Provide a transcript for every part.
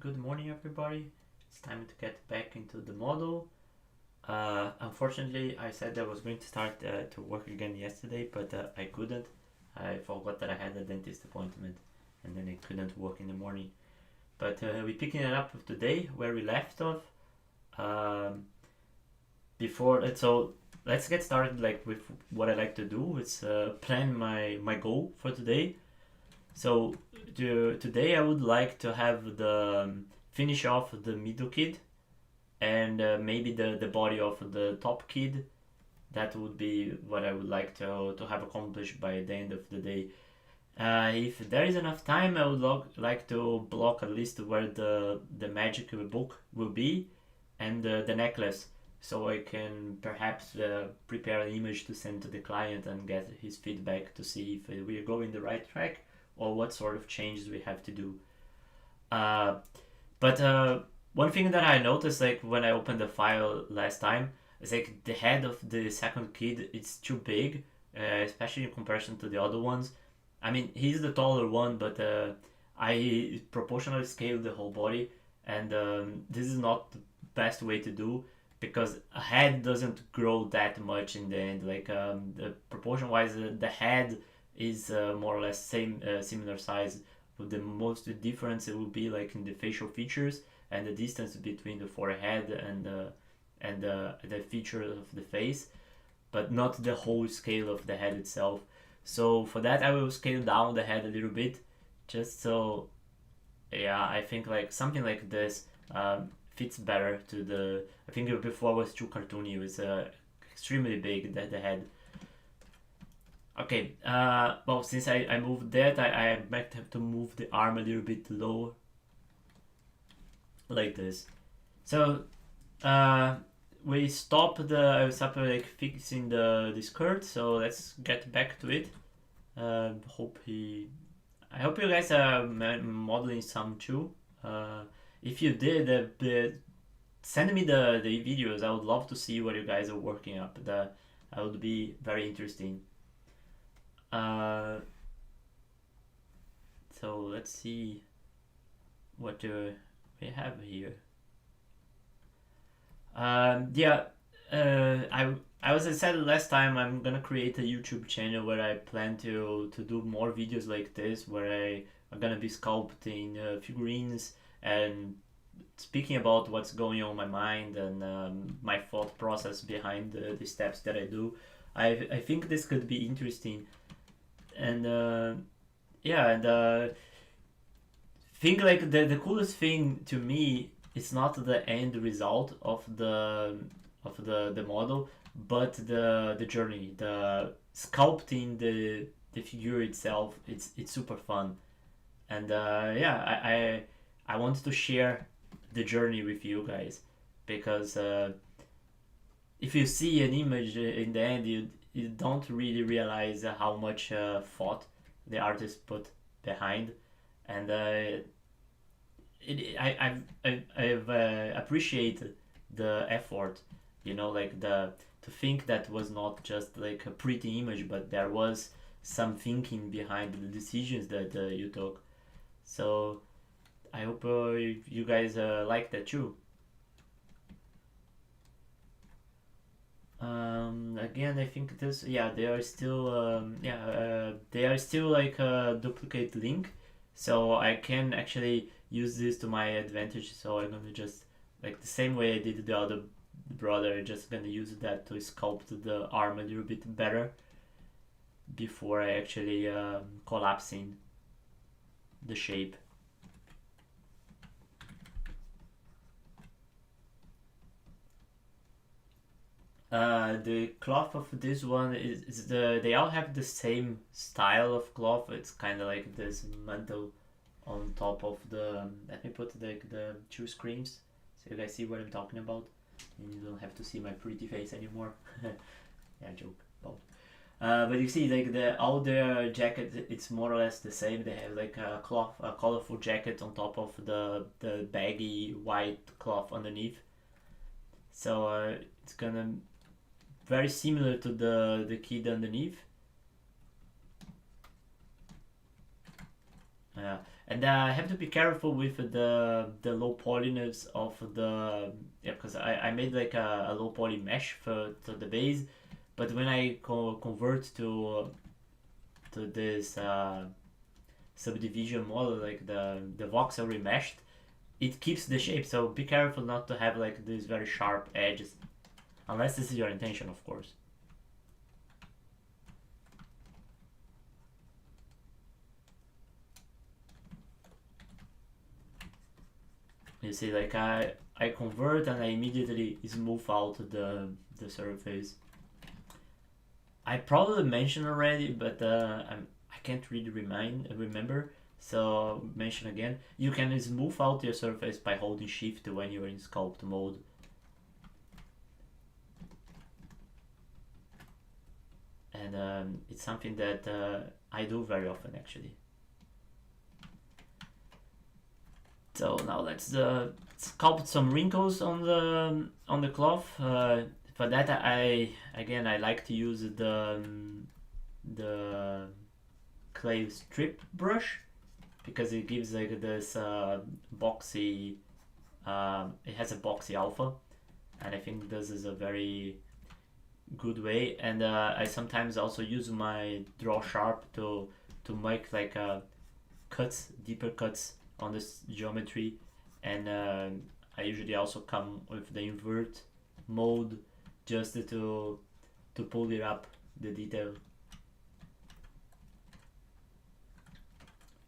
Good morning, everybody. It's time to get back into the model. Unfortunately, I said I was going to start to work again yesterday, but I couldn't. I forgot that I had a dentist appointment, and then I couldn't work in the morning. But we're picking it up today where we left off. So let's get started with what I like to do. It's plan my goal for today. So today I would like to have the finish off the middle kid and maybe the body of the top kid. That would be what I would like to have accomplished by the end of the day. If there is enough time, I would like to block at least where the magic book will be and the necklace, so I can perhaps prepare an image to send to the client and get his feedback to see if we are going the right track or what sort of changes we have to do. But one thing that I noticed, when I opened the file last time, is the head of the second kid, it's too big, especially in comparison to the other ones. I mean, he's the taller one, but I proportionally scaled the whole body, and this is not the best way to do, because a head doesn't grow that much in the end. The proportion wise, the head is more or less similar size, with the most difference it will be in the facial features and the distance between the forehead and the features of the face, but not the whole scale of the head itself. So for that I will scale down the head a little bit, just so, yeah, I think something like this fits better to the. I think before was too cartoony. It was extremely big, the head. Okay, well, since I moved that, I might have to move the arm a little bit lower, like this. So, we stopped fixing the skirt, so let's get back to it. I hope you guys are modeling some too. If you did, send me the videos. I would love to see what you guys are working up. That would be very interesting. So let's see what we have here. As I said last time, I'm gonna create a YouTube channel where I plan to do more videos like this, where I'm gonna be sculpting figurines and speaking about what's going on in my mind and my thought process behind the steps that I do. I think this could be interesting. And think the coolest thing to me is not the end result of the model, but the journey, the sculpting the figure itself. It's super fun, and I wanted to share the journey with you guys, because if you see an image in the end, you don't really realize how much thought the artist put behind, and I've appreciated the effort, to think that was not just a pretty image, but there was some thinking behind the decisions that you took. So I hope you guys like that too. Again, I think this, they are still a duplicate link, so I can actually use this to my advantage. So I'm gonna just, the same way I did the other brother, just gonna use that to sculpt the arm a little bit better before I actually collapsing the shape. The cloth of this one is they all have the same style of cloth. It's kind of like this mantle on top of the. Let me put the two screens so you guys see what I'm talking about, and you don't have to see my pretty face anymore. Yeah, joke. But you see, all their jackets, it's more or less the same. They have a colorful jacket on top of the baggy white cloth underneath. So it's gonna very similar to the kid underneath. And I have to be careful with the low polyness of the, yeah, because I made like a low poly mesh for to the base, but when I convert to this subdivision model, like the voxel remeshed, it keeps the shape. So be careful not to have like these very sharp edges, unless this is your intention, of course. You see, like I convert and I immediately smooth out the surface. I probably mentioned already, but I can't really remember. So mention again. You can smooth out your surface by holding Shift when you're in Sculpt mode. And it's something that I do very often actually. So now let's sculpt some wrinkles on the cloth. For that, I like to use the clay strip brush because it gives like this boxy. It has a boxy alpha, and I think this is a very good way. And I sometimes also use my draw sharp to make like cuts, deeper cuts on this geometry, and I usually also come with the invert mode just to pull it up the detail.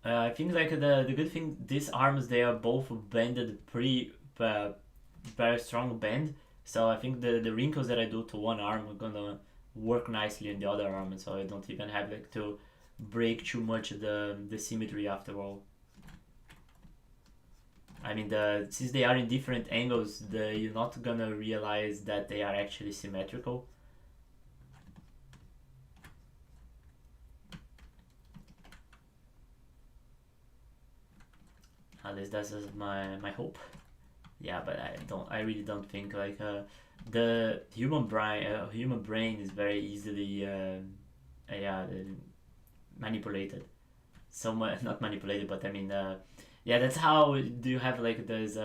I think like the good thing, these arms, they are both bended pretty very strong bend, so I think the wrinkles that I do to one arm are gonna work nicely in the other arm, so I don't even have like to break too much the symmetry after all. I mean, since they are in different angles, you're not gonna realize that they are actually symmetrical. At least that's my hope. Yeah, but I really don't think like the human brain is very easily yeah, manipulated. So much, not manipulated, but I mean yeah, that's how do you have like this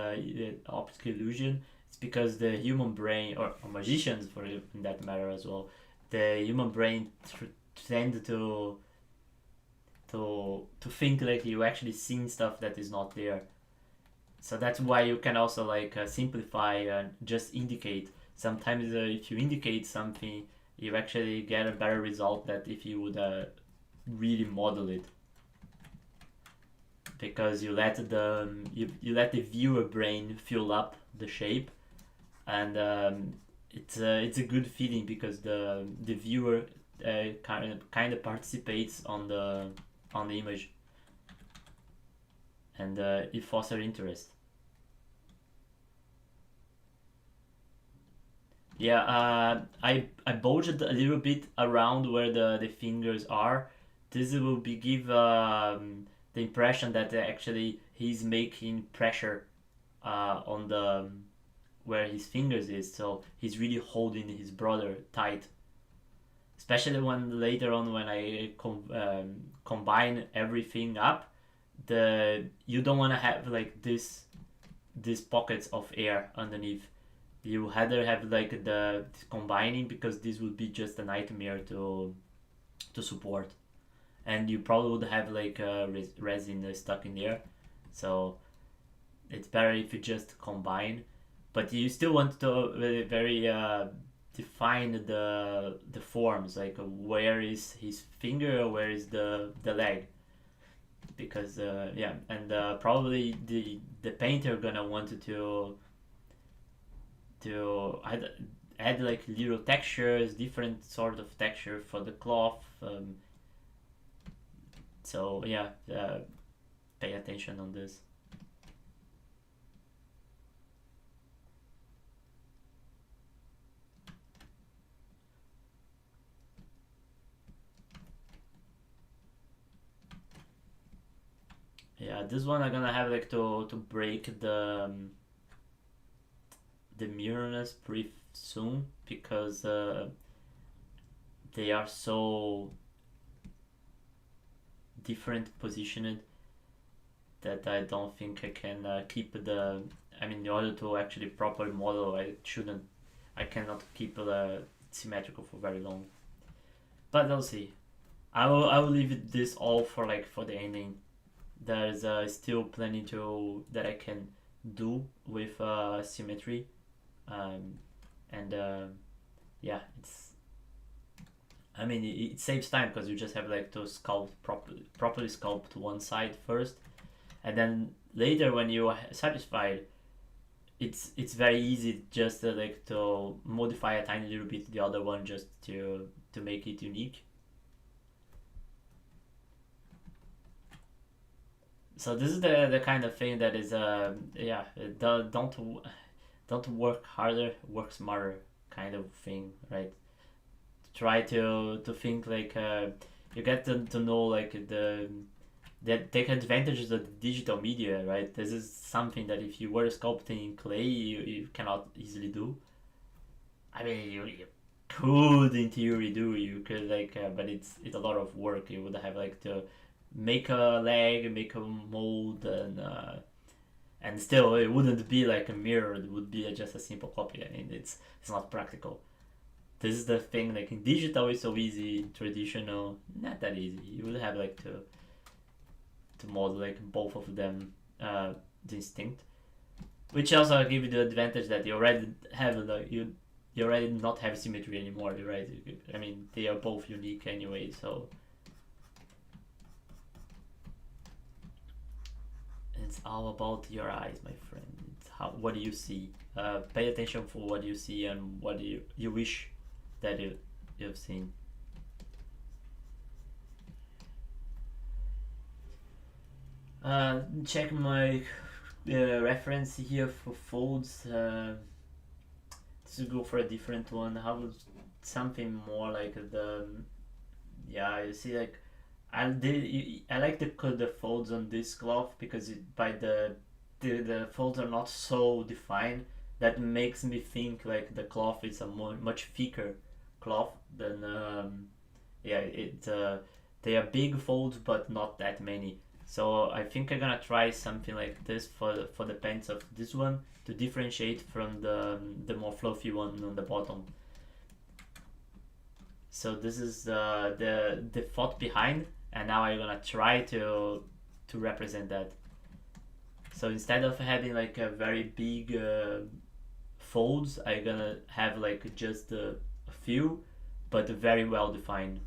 optical illusion. It's because the human brain, or magicians for in that matter as well, the human brain tend to think like you actually seeing stuff that is not there. So that's why you can also like simplify and just indicate. Sometimes if you indicate something, you actually get a better result than if you would really model it, because you let you let the viewer brain fill up the shape, and it's a good feeling because the viewer kind of participates on the image, and it fosters interest. Yeah, I bulged a little bit around where the fingers are. This will be give the impression that actually he's making pressure on the where his fingers is, so he's really holding his brother tight. Especially when later on when I combine everything up, the you don't want to have like these pockets of air underneath. You rather have like the combining, because this would be just a nightmare to support, and you probably would have like resin stuck in there. So it's better if you just combine, but you still want to very define the forms, like where is his finger, where is the leg, because yeah, and probably the painter gonna want to add like little textures, different sort of texture for the cloth. So yeah, pay attention on this. Yeah, this one I'm gonna have like to break the mirrorness pretty soon, because they are so different positioned. that I don't think I can keep the. I mean, in order to actually properly model, I cannot keep symmetrical for very long. But I'll see. I will leave this all for for the ending. There's still plenty that I can do with symmetry, and yeah, I mean, it saves time because you just have to sculpt properly sculpt one side first, and then later when you are satisfied, it's very easy just to modify a tiny little bit the other one just to make it unique. So this is the kind of thing that is yeah, don't work harder, work smarter kind of thing, right? Try to think you get to know the that take advantages of the digital media, right? This is something that if you were sculpting in clay, you cannot easily do. I mean, you could in theory do. You could but it's a lot of work. You would have to make a leg, make a mold, and still it wouldn't be like a mirror. It would be just a simple copy. I mean, it's not practical. This is the thing. Like in digital, it's so easy. In traditional, not that easy. You would have to model both of them distinct, which also give you the advantage that you already have you already not have symmetry anymore, right? I mean, they are both unique anyway, so it's all about your eyes, my friend. It's what do you see? Pay attention for what you see and what you wish that you've seen. Check my reference here for folds. To go for a different one. How would something more like the yeah? You see, I like to cut the folds on this cloth because by the folds are not so defined. That makes me think the cloth is a much thicker cloth than yeah. They are big folds but not that many. So I think I'm gonna try something like this for the pants of this one to differentiate from the more fluffy one on the bottom. So this is the thought behind, and now I'm gonna try to represent that. So instead of having a very big folds, I'm gonna have just a few, but very well defined.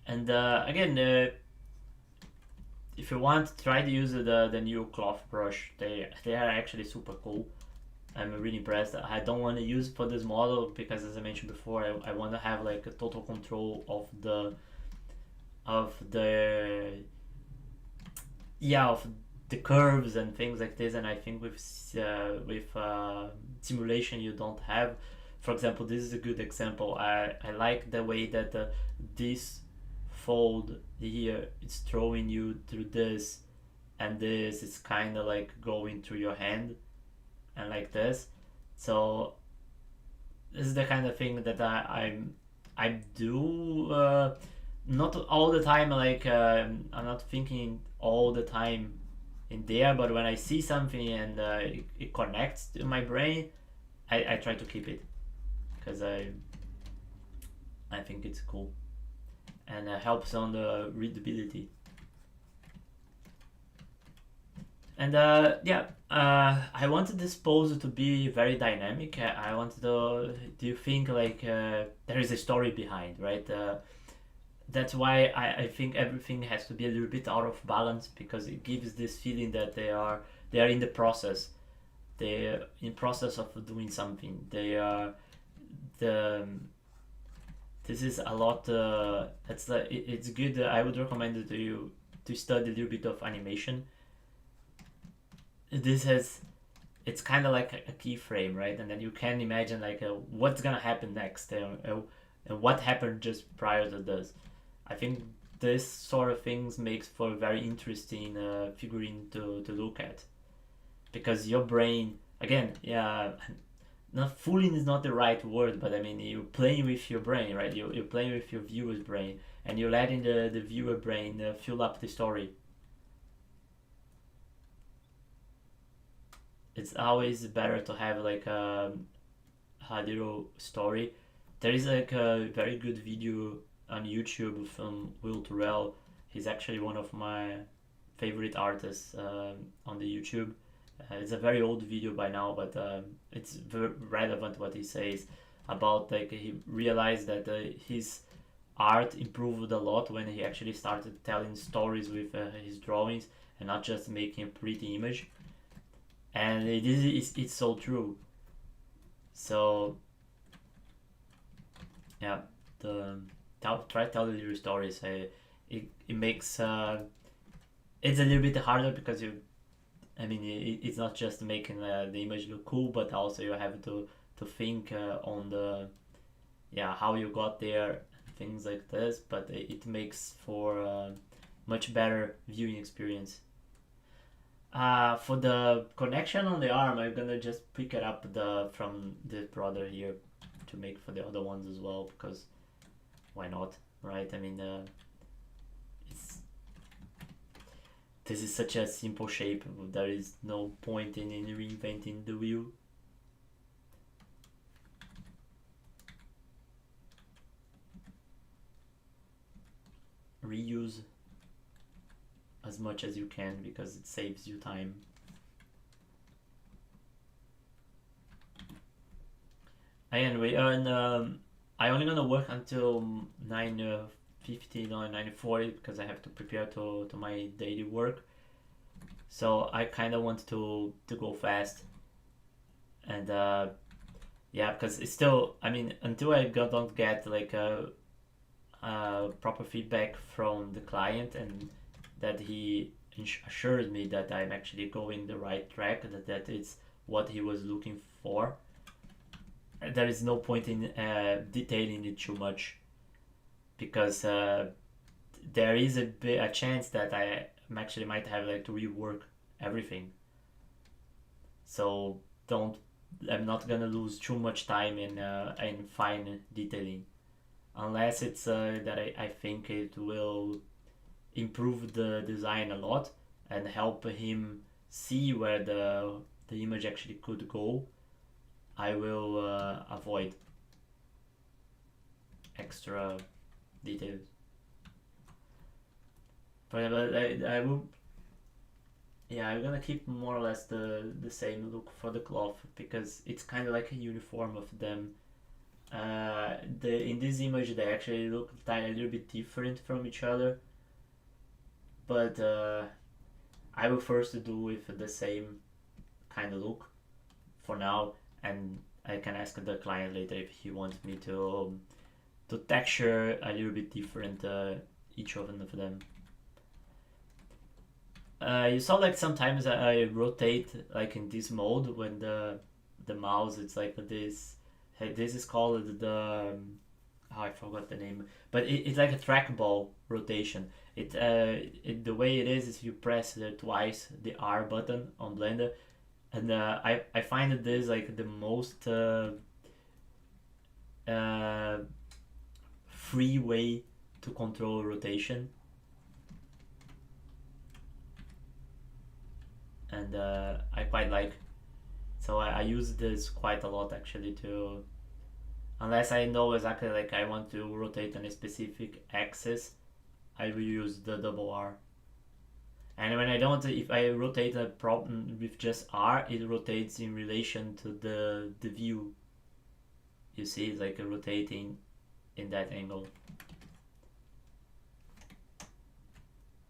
And again, if you want, try to use the new cloth brush. They are actually super cool. I'm really impressed. I don't want to use for this model because, as I mentioned before, I want to have a total control of the yeah, of the curves and things like this. And I think with simulation you don't have. For example, this is a good example. I like the way that this fold here it's throwing you through this, and this is kind of going through your hand and like this. So this is the kind of thing that I do not all the time. I'm not thinking all the time in there, but when I see something and it connects to my brain, I try to keep it because I think it's cool and helps on the readability. And yeah, I wanted this pose to be very dynamic. I wanted do you think there is a story behind, right? That's why I think everything has to be a little bit out of balance because it gives this feeling that they are in the process. They're in process of doing something. They are this is a lot. It's good. I would recommend it to you to study a little bit of animation. It's kind of like a keyframe, right? And then you can imagine what's gonna happen next, and what happened just prior to this. I think this sort of things makes for a very interesting figurine to look at, because your brain, again, yeah, not fooling is not the right word, but I mean you're playing with your brain, right? You're playing with your viewer's brain, and you're letting the viewer brain fill up the story. It's always better to have like a little story. There is like a very good video on YouTube from Will Turrell. He's actually one of my favorite artists on the YouTube. It's a very old video by now, but it's very relevant what he says about like he realized that his art improved a lot when he actually started telling stories with his drawings and not just making a pretty image. And it's so true. So yeah, the try telling your stories. It makes it's a little bit harder because I mean it's not just making the image look cool, but also you have to think on the yeah how you got there, things like this. But it makes for a much better viewing experience. For the connection on the arm, I'm gonna just pick it up from the brother here to make for the other ones as well, because why not, right? I mean, it's this is such a simple shape. There is no point in reinventing the wheel. Reuse as much as you can because it saves you time. Anyway, and I only gonna work until 9:15 or 9:40 because I have to prepare to my daily work. So I kind of want to go fast, and yeah, because it's still. I mean, until don't get like a proper feedback from the client and that he assures me that I'm actually going the right track, that it's what he was looking for. There is no point in detailing it too much because there is a chance that I actually might have like to rework everything. So don't. I'm not gonna lose too much time in fine detailing, unless it's that I think it will improve the design a lot and help him see where the image actually could go. I will avoid extra details. But I will. Yeah, I'm gonna keep more or less the same look for the cloth because it's kind of like a uniform of them. In this image they actually look a little bit different from each other, but I will first do with the same kind of look for now, and I can ask the client later if he wants me to texture a little bit different each of them. You saw like sometimes I rotate like in this mode when the mouse it's like this. Hey, this is called the oh, I forgot the name, but it's like a trackball rotation. The way it is you press twice the R button on Blender, and I find that this like the most free way to control rotation, and I quite like. So I use this quite a lot actually to, unless I know exactly like I want to rotate on a specific axis, I will use the double R. And when I don't, if I rotate a problem with just R, it rotates in relation to the view. You see, it's like a rotating in that angle.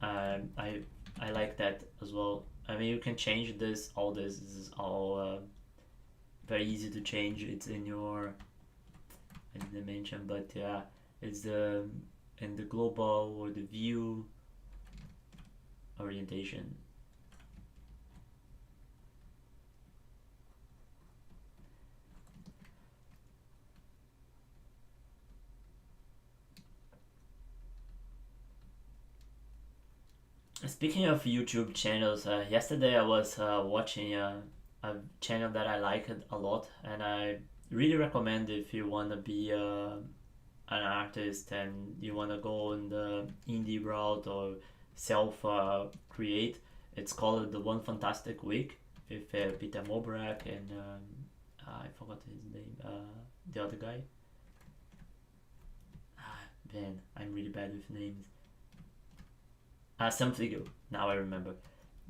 I like that as well. I mean, you can change this. All this is all very easy to change. It's in your dimension, but yeah, it's in the global or the view orientation. Speaking of YouTube channels, yesterday I was watching a channel that I like a lot, and I really recommend if you want to be an artist and you want to go in the indie route or self create. It's called The One Fantastic Week with Peter Mobrak and I forgot his name, the other guy. Man, I'm really bad with names. Something. Now I remember.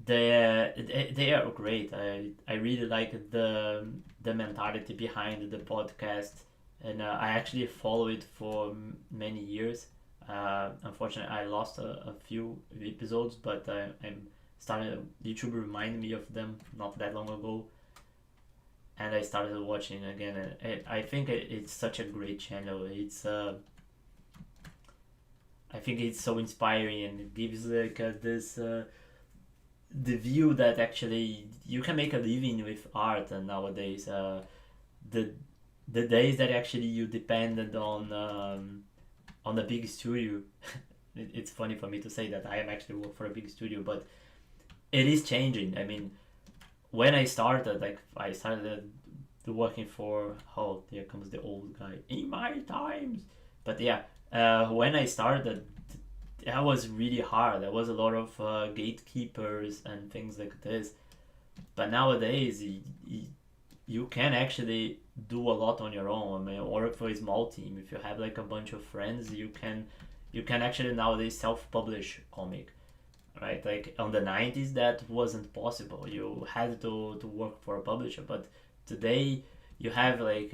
They are great. I really like the mentality behind the podcast, and I actually follow it for many years. Unfortunately, I lost a few episodes, but I'm started. YouTube reminded me of them not that long ago, and I started watching again. And I think it's such a great channel. I think it's so inspiring and it gives like this the view that actually you can make a living with art and nowadays the the days that actually you depended on a big studio. It's funny for me to say that I am actually work for a big studio, but it is changing. I mean, when I started, like I started working for, oh, there comes the old guy, in my times. But yeah, when I started, that was really hard. There was a lot of gatekeepers and things like this. But nowadays, you can actually do a lot on your own. I mean, work for a small team. If you have like a bunch of friends, you can actually nowadays self-publish comic, right? Like on the 90s, that wasn't possible. You had to work for a publisher. But today, you have like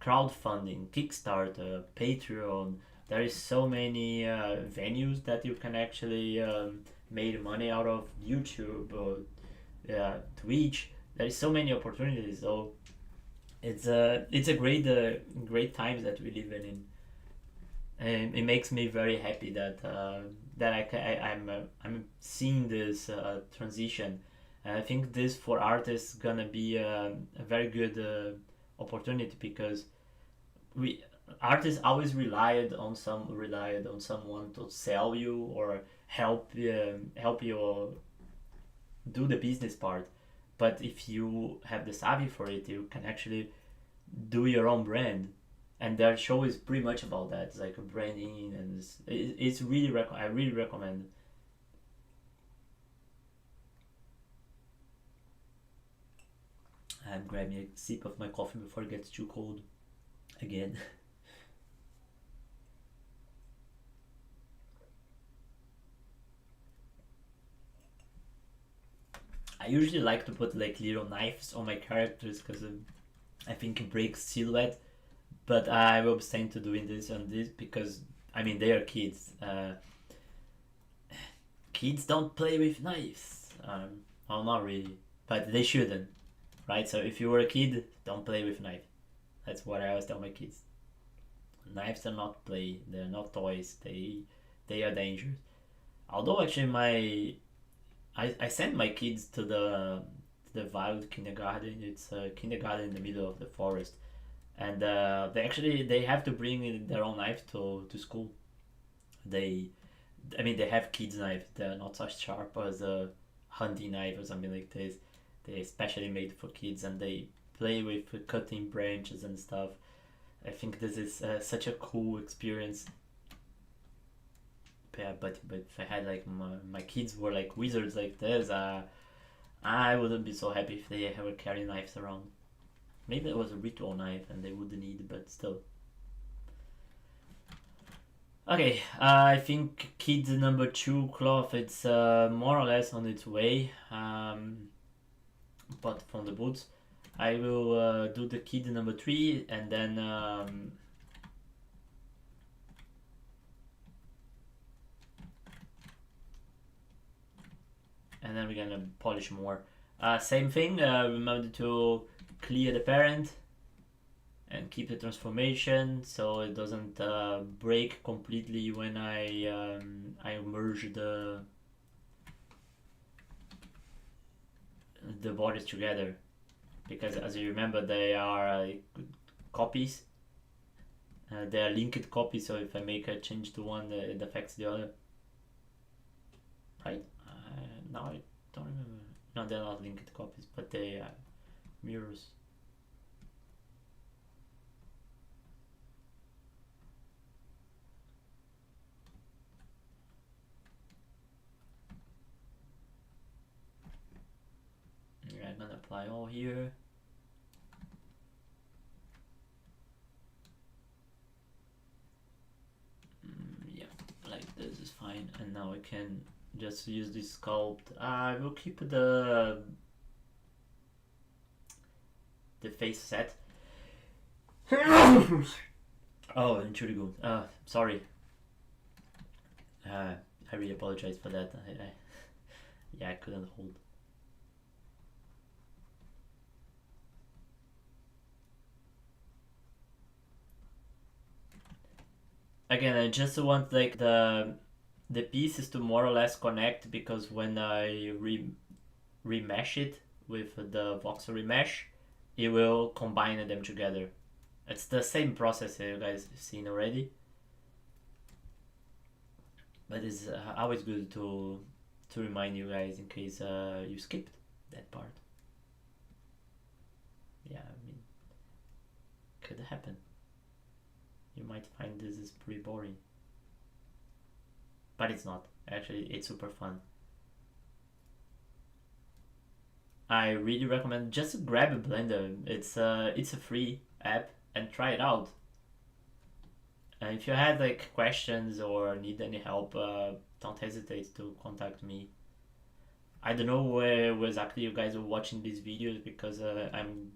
crowdfunding, Kickstarter, Patreon. There is so many venues that you can actually make money out of, YouTube or Twitch. There is so many opportunities. So it's a great times that we live in, and it makes me very happy that I'm seeing this transition, and I think this for artists gonna be a very good opportunity, because we artists always relied on someone to sell you or help you do the business part. But if you have the savvy for it, you can actually do your own brand, and their show is pretty much about that. It's like a branding, and it's really I really recommend. I'm grabbing a sip of my coffee before it gets too cold again. I usually like to put like little knives on my characters because I think it breaks silhouette, but I will abstain to doing this on this because I mean they are kids. Kids don't play with knives. Well, not really, but they shouldn't, right? So if you were a kid, don't play with knife. That's what I always tell my kids. Knives are not play. They're not toys. They are dangerous. Although actually I send my kids to the wild kindergarten. It's a kindergarten in the middle of the forest, and they have to bring in their own knife to school. They, I mean, they have kids knife. They're not as sharp as a hunting knife or something like this. They especially made for kids, and they play with cutting branches and stuff. I think this is such a cool experience. Yeah, but if I had like my kids were like wizards like this, I wouldn't be so happy if they ever carry knives around. Maybe it was a ritual knife and they wouldn't need, but still. Okay, I think kid number two cloth, it's more or less on its way. But from the boots, I will do the kid number three, and then we're gonna polish more. Same thing. Remember to clear the parent and keep the transformation so it doesn't break completely when I merge the bodies together, because as you remember they are copies. They are linked copies, so if I make a change to one, it affects the other. Right? Now I don't remember. No, they're not linked copies, but they mirrors. I'm gonna apply all here. Yeah, like this is fine. And now I can just use this sculpt. I will keep the face set. Oh, Entschuldigung. Sorry. I really apologize for that. Yeah, I couldn't hold. Again, I just want like the pieces to more or less connect, because when I remesh it with the voxel remesh, it will combine them together. It's the same process you guys have seen already, but it's always good to remind you guys in case you skipped that part. Yeah, I mean, could happen. You might find this is pretty boring, but it's not. Actually, it's super fun. I really recommend just grab a Blender. It's a free app and try it out. And if you had like questions or need any help, don't hesitate to contact me. I don't know where exactly you guys are watching these videos, because I'm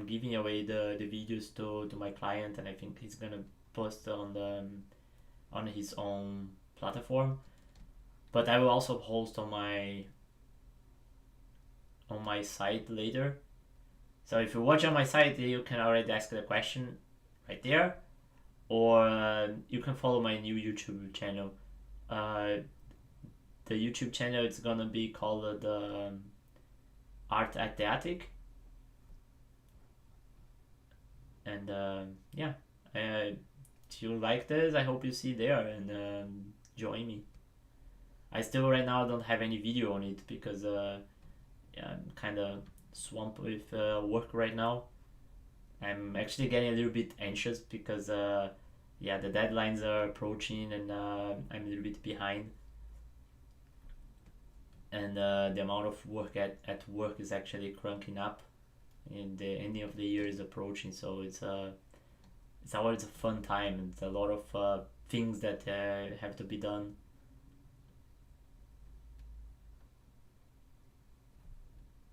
giving away the videos to my client, and I think he's gonna post on his own platform. But I will also post on my site later. So if you watch on my site, you can already ask the question right there, or you can follow my new YouTube channel. The YouTube channel is gonna be called Art at the Attic, and yeah, if you like this, I hope you see there and join me. I still right now don't have any video on it, because yeah, I'm kind of swamped with work right now. I'm actually getting a little bit anxious, because yeah, the deadlines are approaching, and I'm a little bit behind, and the amount of work at work is actually cranking up, and the ending of the year is approaching, so it's always a fun time. It's a lot of things that have to be done.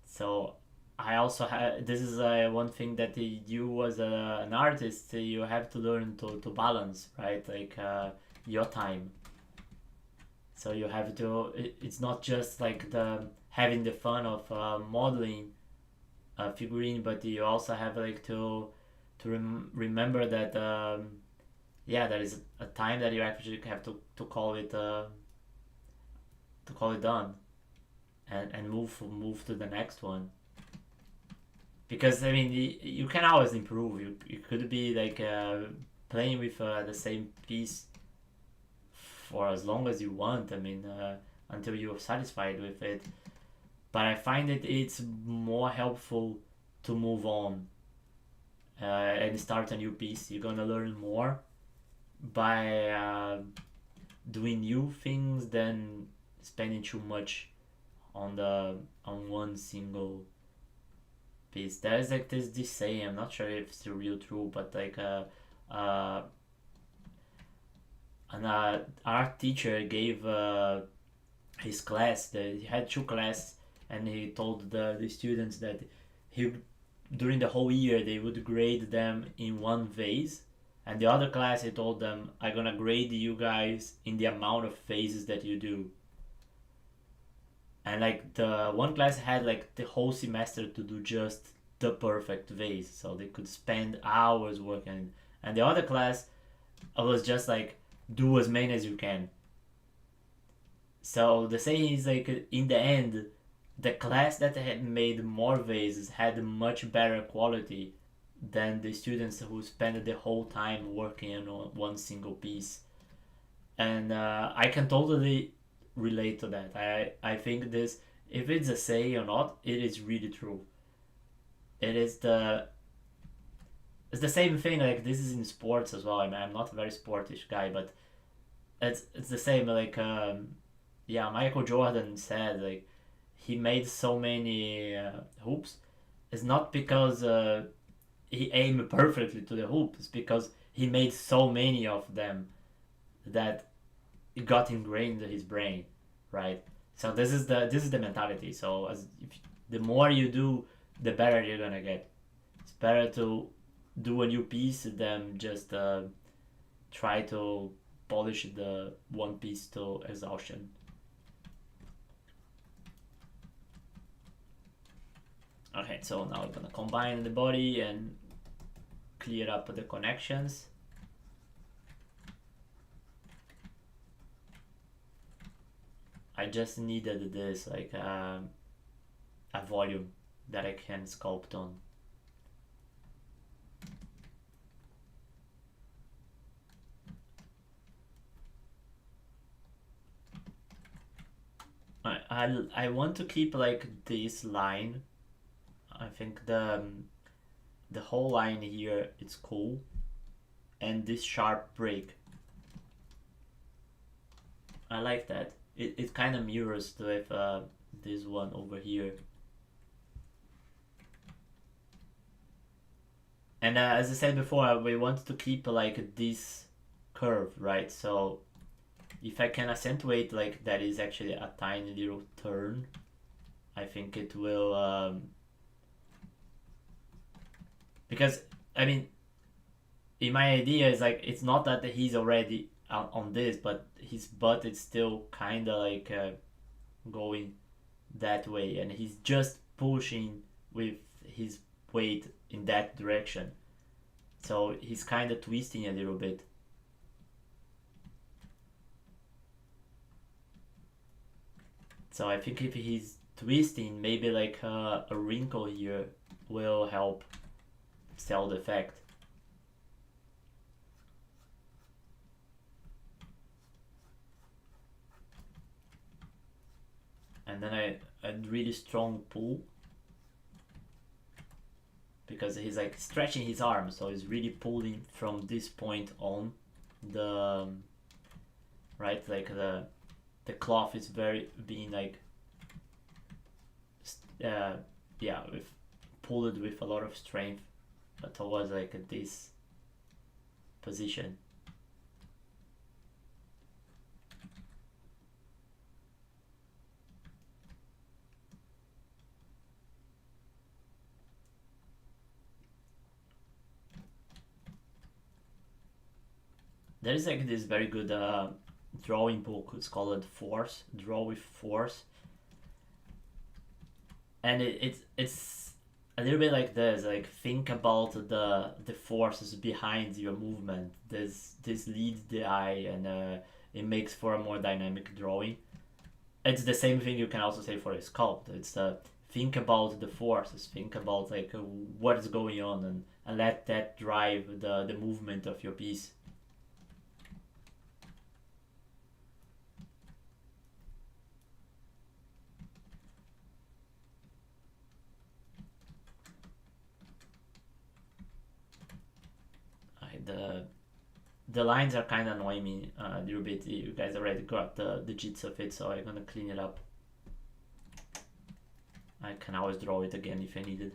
So I also have, this is one thing that you as an artist, you have to learn to balance, right? Like your time. So you have to, it's not just like the having the fun of modeling a figurine, but you also have like to remember that yeah, there is a time that you actually have to call it done, and move to the next one. Because I mean, you can always improve. You could be like playing with the same piece for as long as you want. I mean, until you're satisfied with it. But I find that it's more helpful to move on and start a new piece. You're gonna learn more by doing new things than spending too much on one single piece. There's like this saying, I'm not sure if it's real true, but like an art teacher gave his class, he had two classes, and he told the students that he during the whole year they would grade them in one vase, and the other class he told them, I'm gonna grade you guys in the amount of phases that you do. And like the one class had like the whole semester to do just the perfect vase, so they could spend hours working, and the other class was just like, do as many as you can. So the saying is like, in the end, the class that had made more vases had much better quality than the students who spent the whole time working on one single piece. And I can totally relate to that. I think this, if it's a say or not, it is really true. it is the it's the same thing. Like this is in sports as well. I mean, I'm not a very sportish guy, but it's the same. Like yeah, Michael Jordan said like he made so many hoops. It's not because he aimed perfectly to the hoop. It's because he made so many of them that it got ingrained in his brain, right? So this is the mentality. So the more you do, the better you're gonna get. It's better to do a new piece than just try to polish the one piece to exhaustion. Okay, so now we're gonna combine the body and clear up the connections. I just needed this, like a volume that I can sculpt on. I want to keep like this line. I think the whole line here it's cool, and this sharp break. I like that. It kind of mirrors with this one over here. And as I said before, we want to keep like this curve, right? So if I can accentuate like that is actually a tiny little turn, I think it will because I mean in my idea is like it's not that he's already on this, but his butt is still kind of like going that way, and he's just pushing with his weight in that direction, so he's kind of twisting a little bit. So I think if he's twisting, maybe like a wrinkle here will help sell the effect. And then a really strong pull, because he's like stretching his arm, so he's really pulling from this point on the right, like the cloth is very being like yeah, with pulled with a lot of strength towards like this position. There is like this very good drawing book. It's called Force, Draw with Force, and it's a little bit like this. Like think about the forces behind your movement. This leads the eye, and it makes for a more dynamic drawing. It's the same thing you can also say for a sculpt. It's think about the forces, think about like what is going on, and let that drive the movement of your piece. The lines are kind of annoying me a little bit. You guys already got the gist of it, so I'm gonna clean it up. I can always draw it again if I need it.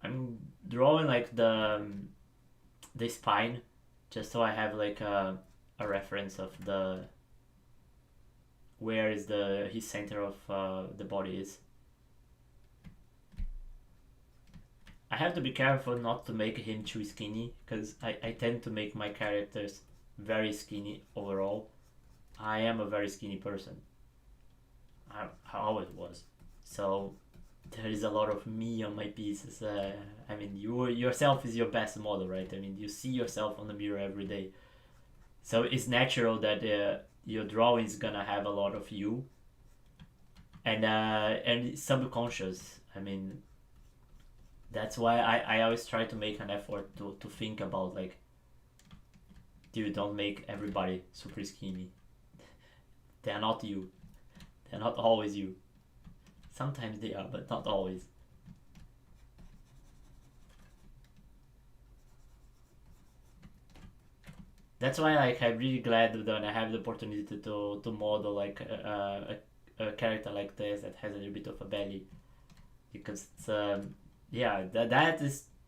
I'm drawing like the spine, just so I have like a reference of the where is his center of the body is. I have to be careful not to make him too skinny, because I tend to make my characters very skinny overall. I am a very skinny person. I always was. So there is a lot of me on my pieces. I mean, you yourself is your best model, right? I mean, you see yourself on the mirror every day. So it's natural that your drawing is gonna have a lot of you. And it's subconscious. I mean, that's why I always try to make an effort to think about like, dude, don't make everybody super skinny. They are not you. They're not always you. Sometimes they are, but not always. That's why like I'm really glad that I have the opportunity to model like a character like this that has a little bit of a belly, because it's yeah,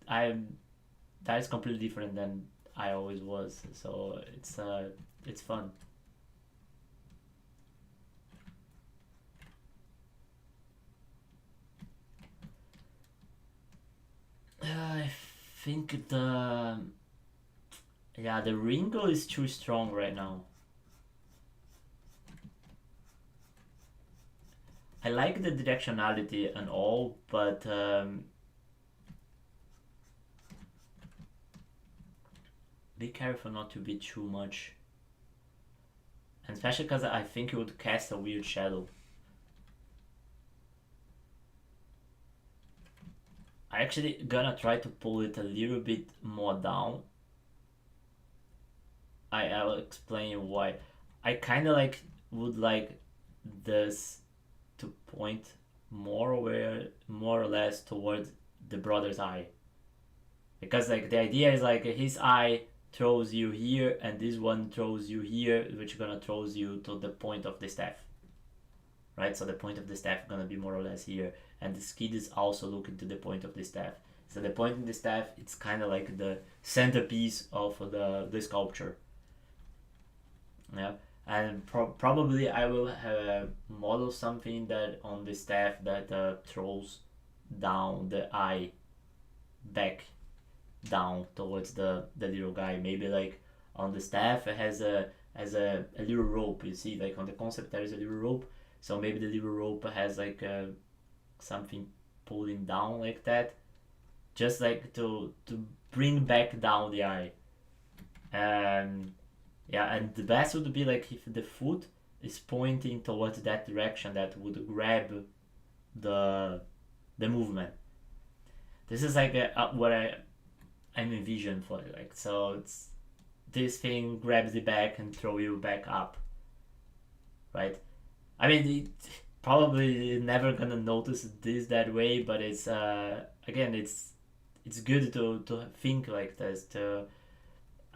I'm that is completely different than I always was. So it's fun. I think the wrinkle is too strong right now. I like the directionality and all, but be careful not to be too much. And especially because I think it would cast a weird shadow. I actually gonna try to pull it a little bit more down. I'll explain why. I kind of like would like this to point more or less towards the brother's eye, because like the idea is like his eye throws you here and this one throws you here, which gonna throws you to the point of the staff, right? So the point of the staff gonna be more or less here, and the skid is also looking to the point of the staff. So the point in the staff, it's kind of like the centerpiece of the sculpture. Yeah, and probably I will model something that on the staff that throws down the eye back down towards the little guy. Maybe like on the staff it has a little rope. You see, like on the concept there is a little rope. So maybe the little rope has like something pulling down like that, just like to bring back down the eye. And yeah, and the best would be like if the foot is pointing towards that direction, that would grab the movement. This is like what I'm envisioning for it. Like, so it's this thing grabs the back and throw you back up, right? I mean, it probably never gonna notice this that way, but it's again, it's good to think like this, to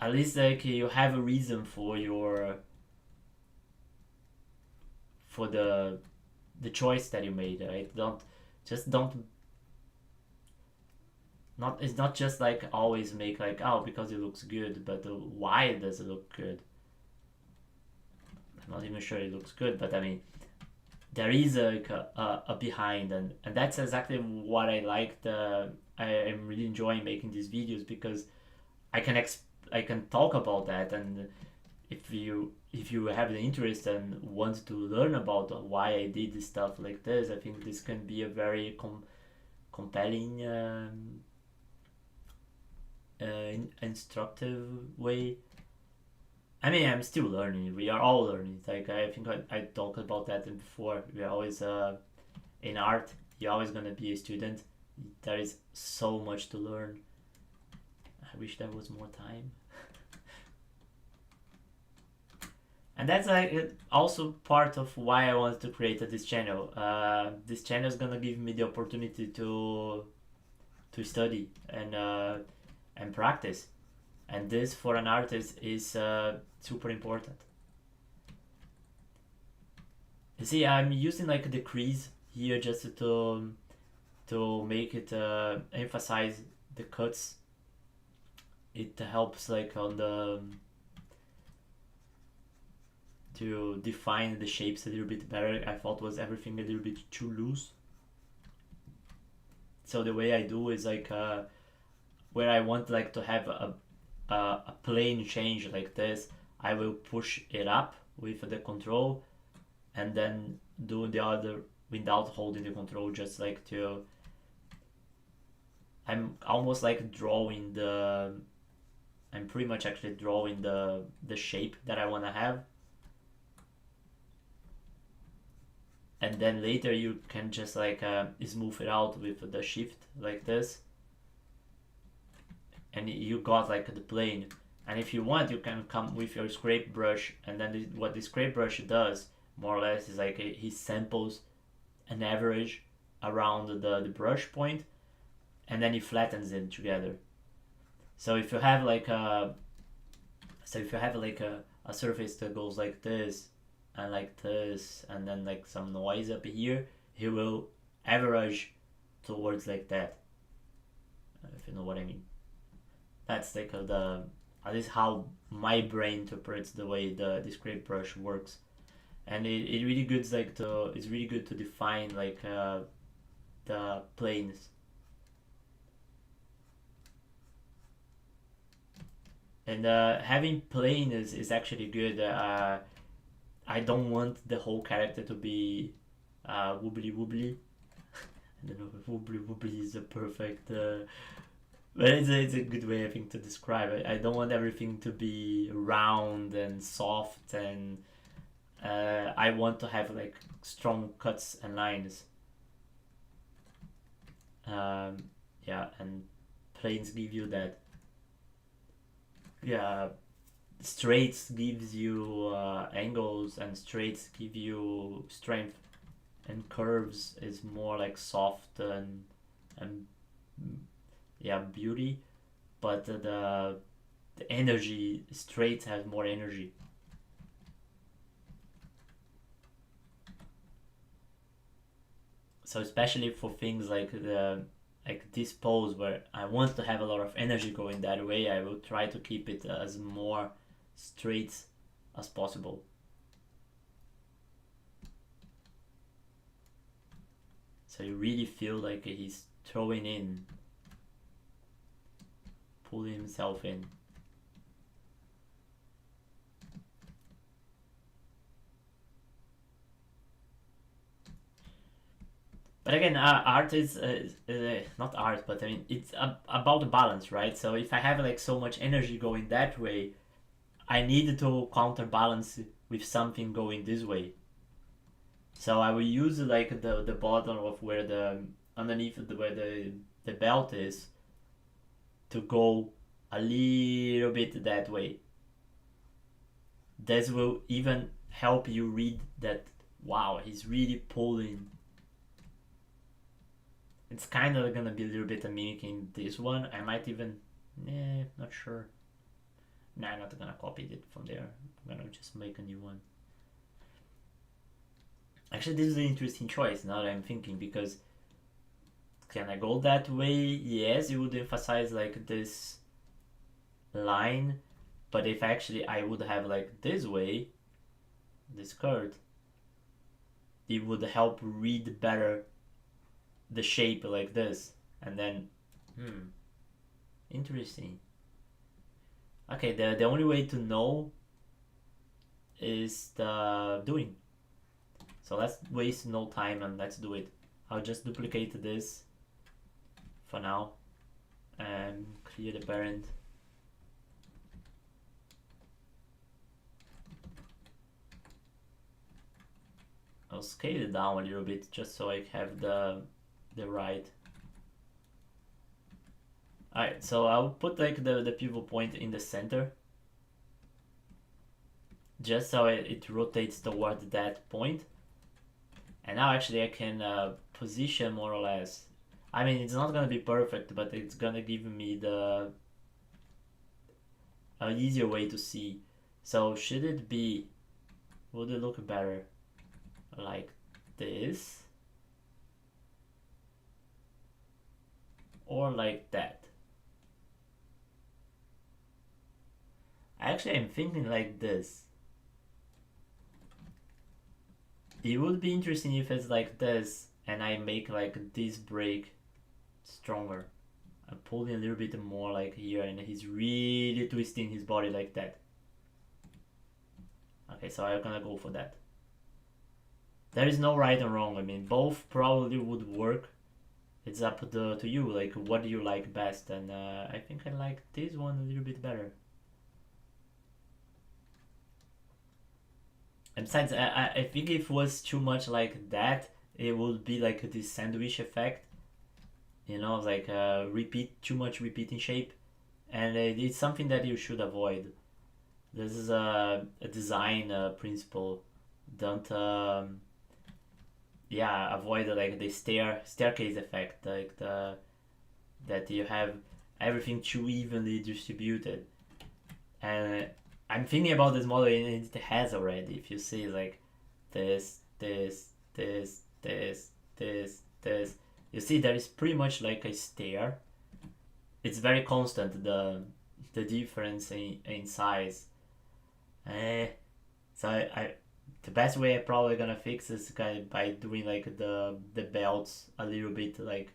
at least like you have a reason for the choice that you made, right? Don't not It's not just like always make like, oh, because it looks good, but why does it look good? I'm not even sure it looks good, but I mean there is a behind, and that's exactly what I liked. I am really enjoying making these videos because I can I can talk about that, and if you have the interest and want to learn about why I did stuff like this, I think this can be a very compelling instructive way. I mean, I'm still learning. We are all learning. Like I think I talked about that before. We are always in art. You're always gonna be a student. There is so much to learn. I wish there was more time. And that's like also part of why I wanted to create this channel. This channel is gonna give me the opportunity to study and practice, and this for an artist is super important. You see, I'm using like the crease here just to make it emphasize the cuts. It helps like on the to define the shapes a little bit better. I thought was everything a little bit too loose. So the way I do is like where I want like to have a plane change like this, I will push it up with the control and then do the other without holding the control, just like to I'm almost like drawing I'm pretty much actually drawing the shape that I want to have, and then later you can just like smooth it out with the shift like this, and you got like the plane. And if you want, you can come with your scrape brush, and then what the scrape brush does, more or less. Is like he samples an average around the brush point, and then he flattens it together. So if you have like a a surface that goes like this and then like some noise up here, he will average towards like that, if you know what I mean. That's like the at least how my brain interprets the way the scrape brush works. And it really good like to it's really good to define like the planes. And having plane is actually good. I don't want the whole character to be wobbly wobbly. I don't know if wobbly wobbly is a perfect, but it's a good way I think to describe it. I don't want everything to be round and soft, and I want to have like strong cuts and lines. Yeah, and planes give you that. Yeah, straights gives you angles, and straights give you strength, and curves is more like soft and yeah, beauty. But the energy, straights have more energy. So especially for things like this pose where I want to have a lot of energy going that way, I will try to keep it as more straight as possible. So you really feel like he's throwing in, pulling himself in. But again, art is not art, but I mean it's about the balance, right? So if I have like so much energy going that way, I need to counterbalance with something going this way. So I will use like the bottom of where the underneath where the belt is to go a little bit that way. This will even help you read that. Wow, he's really pulling. It's kind of gonna be a little bit mimicking this one. I might even, not sure. Nah, I'm not gonna copy it from there. I'm gonna just make a new one. Actually, this is an interesting choice now that I'm thinking, because can I go that way? Yes, it would emphasize like this line, but if actually I would have like this way, this curve, it would help read better the shape like this. And then interesting. Okay, the only way to know is the doing. So let's waste no time and let's do it. I'll just duplicate this for now and clear the parent. I'll scale it down a little bit just so I have the right. Alright, so I'll put like the pivot point in the center, just so it rotates toward that point. And now actually I can position more or less. I mean, it's not gonna be perfect, but it's gonna give me the an easier way to see. So should it be, would it look better like this or like that? Actually, I'm thinking like this. It would be interesting if it's like this and I make like this break stronger. I'm pulling a little bit more like here, and he's really twisting his body like that. Okay, so I'm gonna go for that. There is no right and wrong. I mean, both probably would work. It's up to you, like what do you like best, and I think I like this one a little bit better. And besides, I think if it was too much like that, it would be like this sandwich effect. You know, like too much repeating shape. And it's something that you should avoid. This is a design principle don't yeah, avoid like the staircase effect, like the that you have everything too evenly distributed. And I'm thinking about this model and it has already. If you see like this, you see there is pretty much like a stair. It's very constant, the difference in size. Eh, so the best way I'm probably gonna fix is kind of by doing like the belts a little bit like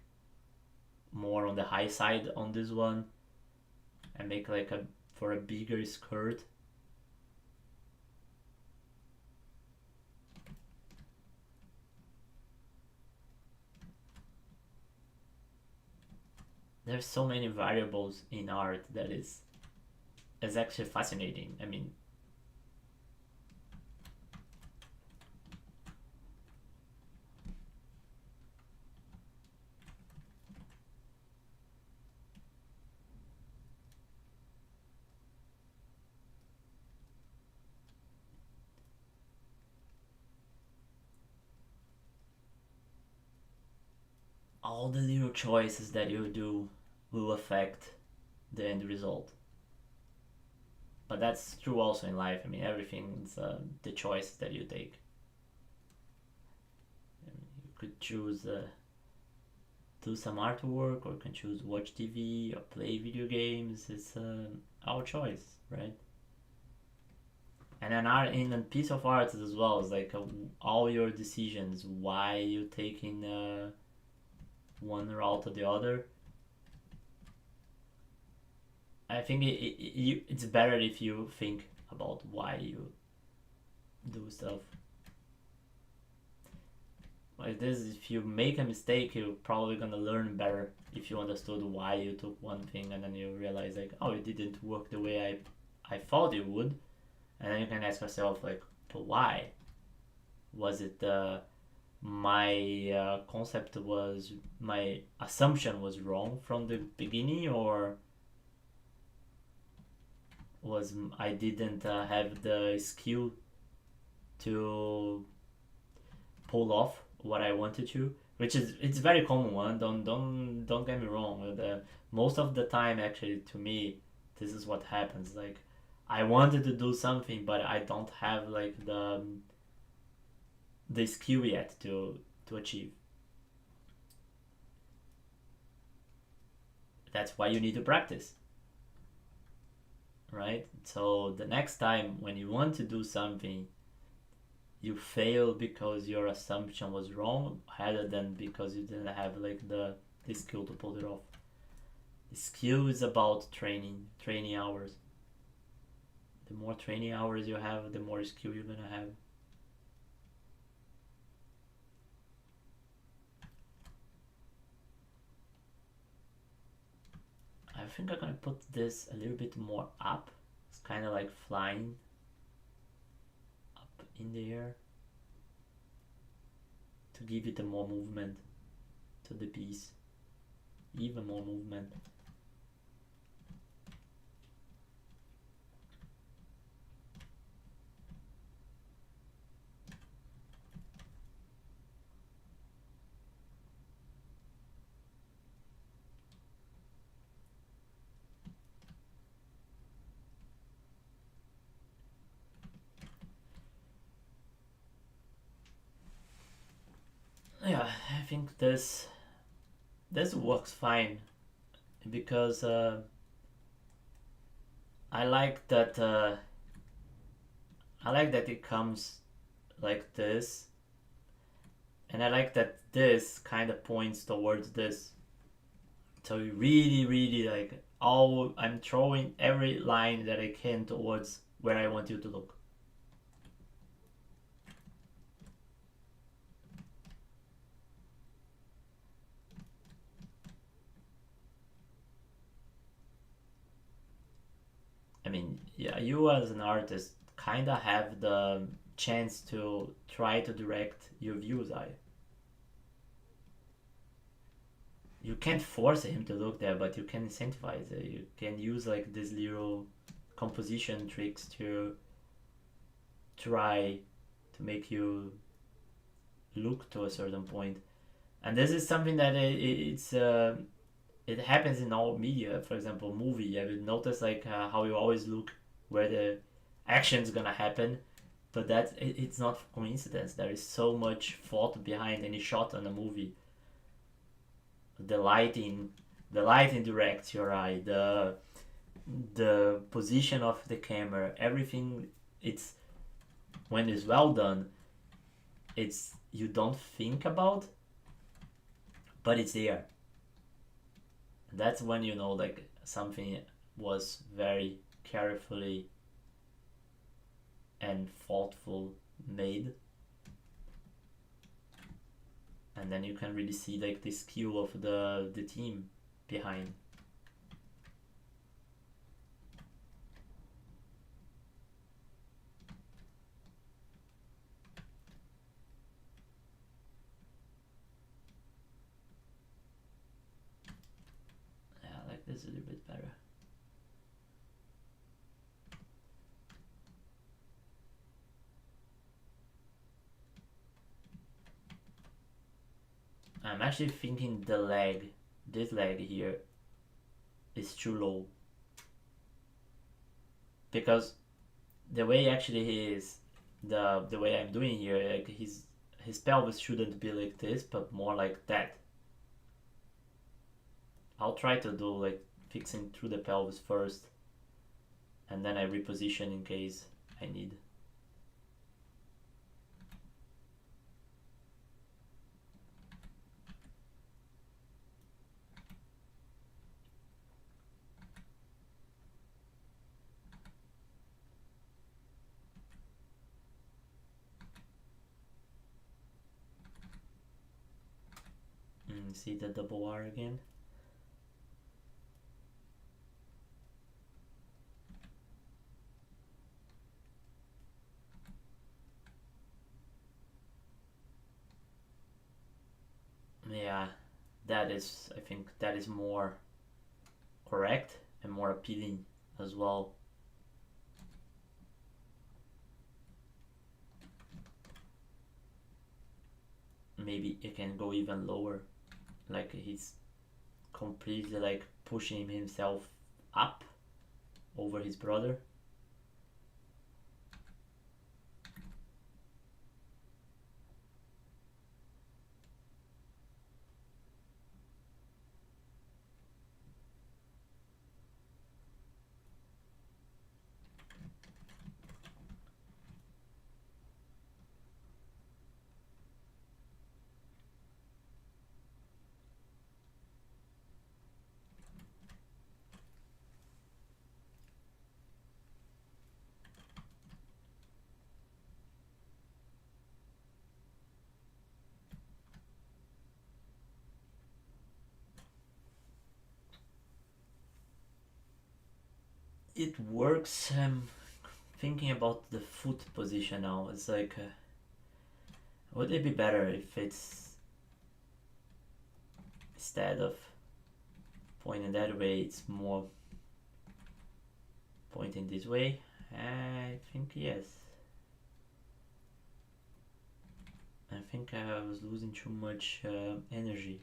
more on the high side on this one, and make like a for a bigger skirt. There's so many variables in art that is actually fascinating. I mean, all the little choices that you do will affect the end result. But that's true also in life. I mean, everything's the choices that you take. I mean, you could choose do some artwork, or you can choose watch TV or play video games. It's our choice, right? And an art in a piece of art as well is like all your decisions, why you taking one route or the other. I think it's better if you think about why you do stuff. Like this, if you make a mistake, you're probably gonna learn better if you understood why you took one thing and then you realize like, oh, it didn't work the way I thought it would. And then you can ask yourself like, but why? Was it my concept was my assumption was wrong from the beginning, or was I didn't have the skill to pull off what I wanted to, which is it's very common one. Don't get me wrong. Most of the time, actually, to me, this is what happens. Like, I wanted to do something, but I don't have like the skill yet to achieve. That's why you need to practice, right? So the next time when you want to do something, you fail because your assumption was wrong rather than because you didn't have like the skill to pull it off. The skill is about training hours. The more training hours you have, the more skill you're gonna have. I think I'm gonna put this a little bit more up. It's kind of like flying up in the air to give it a more movement to the piece, even more movement. Yeah, I think this works fine because I like that I like that it comes like this, and I like that this kind of points towards this. So you really like all I'm throwing every line that I can towards where I want you to look. I mean, yeah, you as an artist kind of have the chance to try to direct your view's eye. You can't force him to look there, but you can incentivize it. You can use like these little composition tricks to try to make you look to a certain point. And this is something that it happens in all media. For example, movie. I will notice like how you always look where the action's gonna happen, but it's not coincidence. There is so much thought behind any shot on a movie. The lighting, directs your eye. The position of the camera, everything. It's when it's well done. It's you don't think about, but it's there. That's when you know like something was very carefully and thoughtful made, and then you can really see like the skill of the team behind. Yeah, like this is a little bit better. I'm actually thinking this leg here is too low, because the way actually he is, the way I'm doing here, like his pelvis shouldn't be like this, but more like that. I'll try to do like fixing through the pelvis first, and then I reposition in case I need. See the double R again. Yeah, I think that is more correct and more appealing as well. Maybe it can go even lower, like he's completely like pushing himself up over his brother. It works. I'm thinking about the foot position now. It's like, would it be better if it's instead of pointing that way, it's more pointing this way? I think yes. I think I was losing too much energy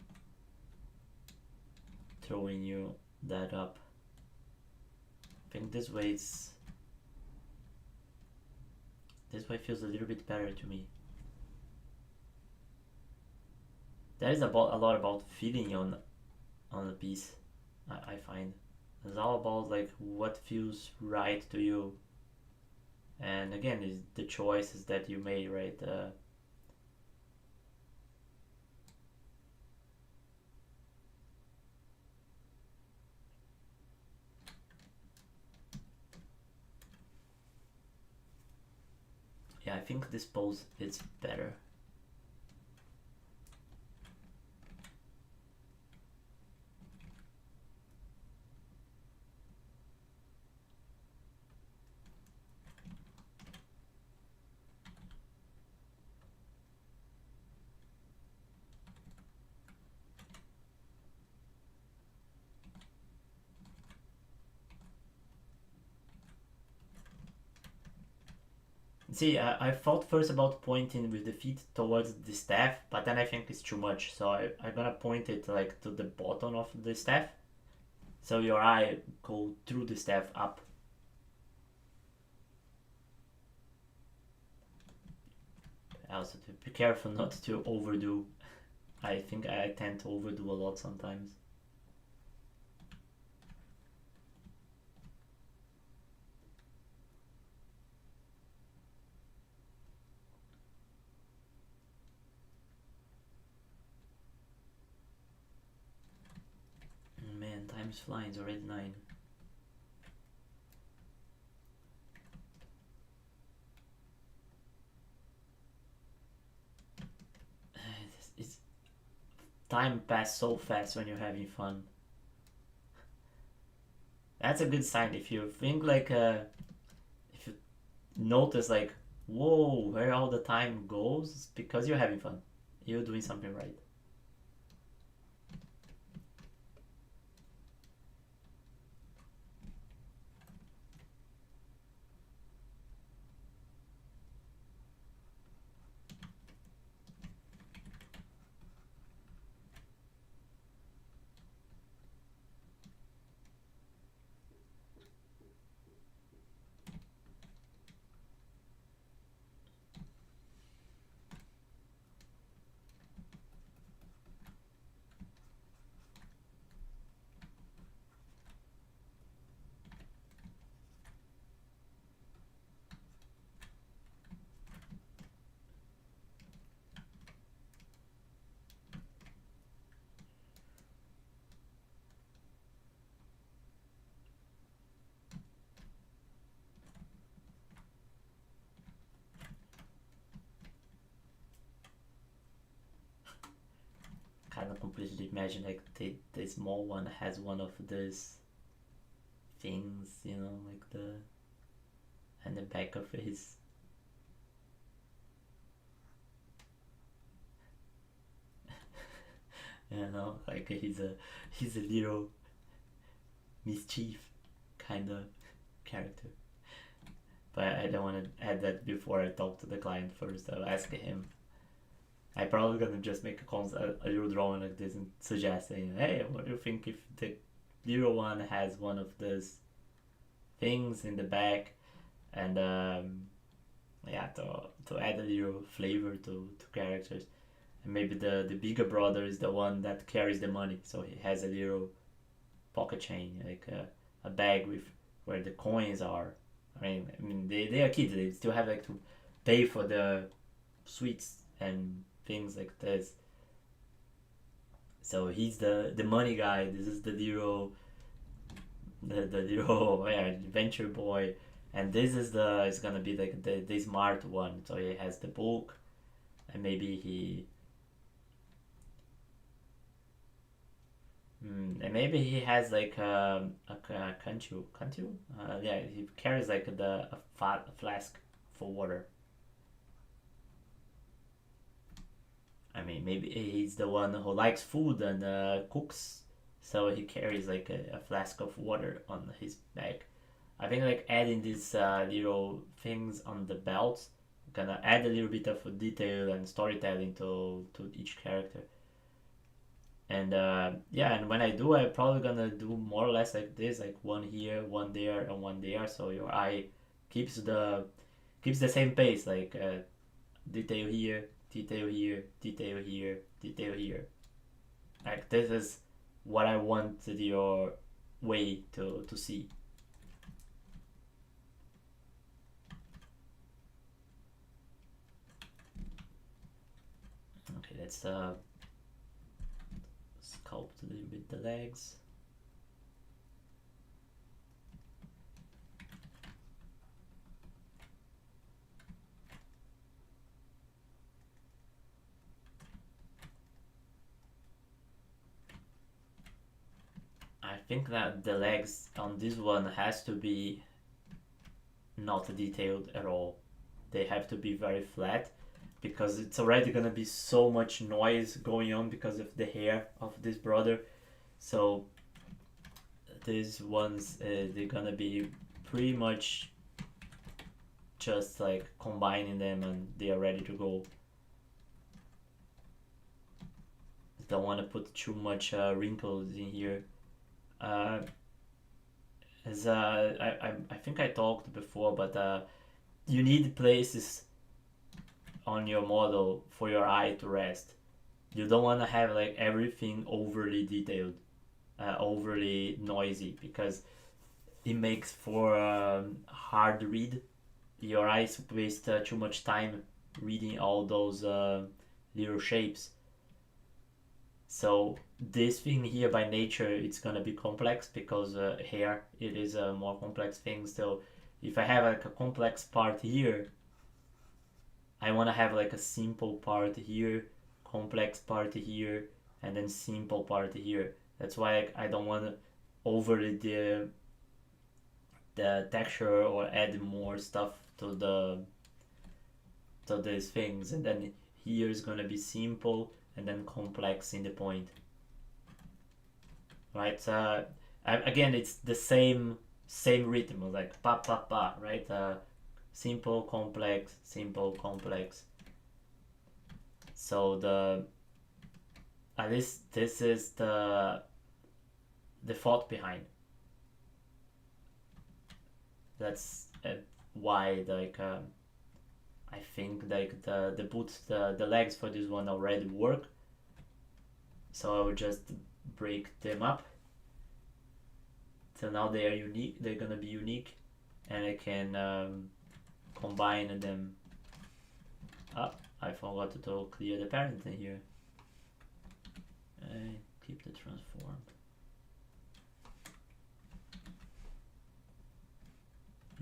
throwing you that up. I think this way feels a little bit better to me. That is a lot about feeling on a piece. I find it's all about like what feels right to you, and again, is the choices that you made, right? Yeah, I think this pose is better. See, I thought first about pointing with the feet towards the staff, but then I think it's too much. So I'm gonna point it like to the bottom of the staff, so your eye go through the staff up. Also, to be careful not to overdo. I think I tend to overdo a lot sometimes. Man, time's flying. It's already 9. It's time passes so fast when you're having fun. That's a good sign. If you think like if you notice like, whoa, where all the time goes, it's because you're having fun. You're doing something right. Kind of completely imagine like the small one has one of these things, you know, like the and the back of his. You know, like he's a little mischief kind of character. But I don't want to add that before I talk to the client first. I'll ask him. I probably gonna just make a little drawing like this and suggest saying, hey, what do you think if the little one has one of these things in the back, and yeah, to add a little flavor to characters, and maybe the bigger brother is the one that carries the money, so he has a little pocket chain, like a bag with where the coins are. I mean, they are kids. They still have like to pay for the sweets and things like this. So he's the money guy. This is the little yeah, adventure boy, and this is gonna be like the smart one. So he has the book, and maybe he has like a kanchu. Yeah, he carries like a flask for water. I mean, maybe he's the one who likes food and cooks, so he carries like a flask of water on his back. I think like adding these little things on the belt gonna add a little bit of detail and storytelling to each character. And yeah, and when I do, I'm probably gonna do more or less like this, like one here, one there, and one there, so your eye keeps the same pace, like detail here, detail here, detail here, detail here. Like this is what I want your way to see. Okay, let's sculpt a little bit the legs. I think that the legs on this one has to be not detailed at all. They have to be very flat because it's already gonna be so much noise going on because of the hair of this brother. So these ones they're gonna be pretty much just like combining them and they are ready to go. Don't want to put too much wrinkles in here. As I think I talked before, but you need places on your model for your eye to rest. You don't want to have like everything overly detailed, overly noisy, because it makes for hard read. Your eyes waste too much time reading all those little shapes. So this thing here by nature, it's gonna be complex because hair, it is a more complex thing. So if I have like a complex part here, I want to have like a simple part here, complex part here, and then simple part here. That's why I don't want to overly the texture or add more stuff to these things. And then here is gonna be simple and then complex in the point, right? Again, it's the same rhythm, like pa pa pa, right? Simple, complex, simple, complex. So at least this is the thought behind. That's why like I think like the boots, the legs for this one already work. So I will just break them up. So now they are unique. They're gonna be unique, and I can combine them up. I forgot to clear the parent in here. I keep the transform.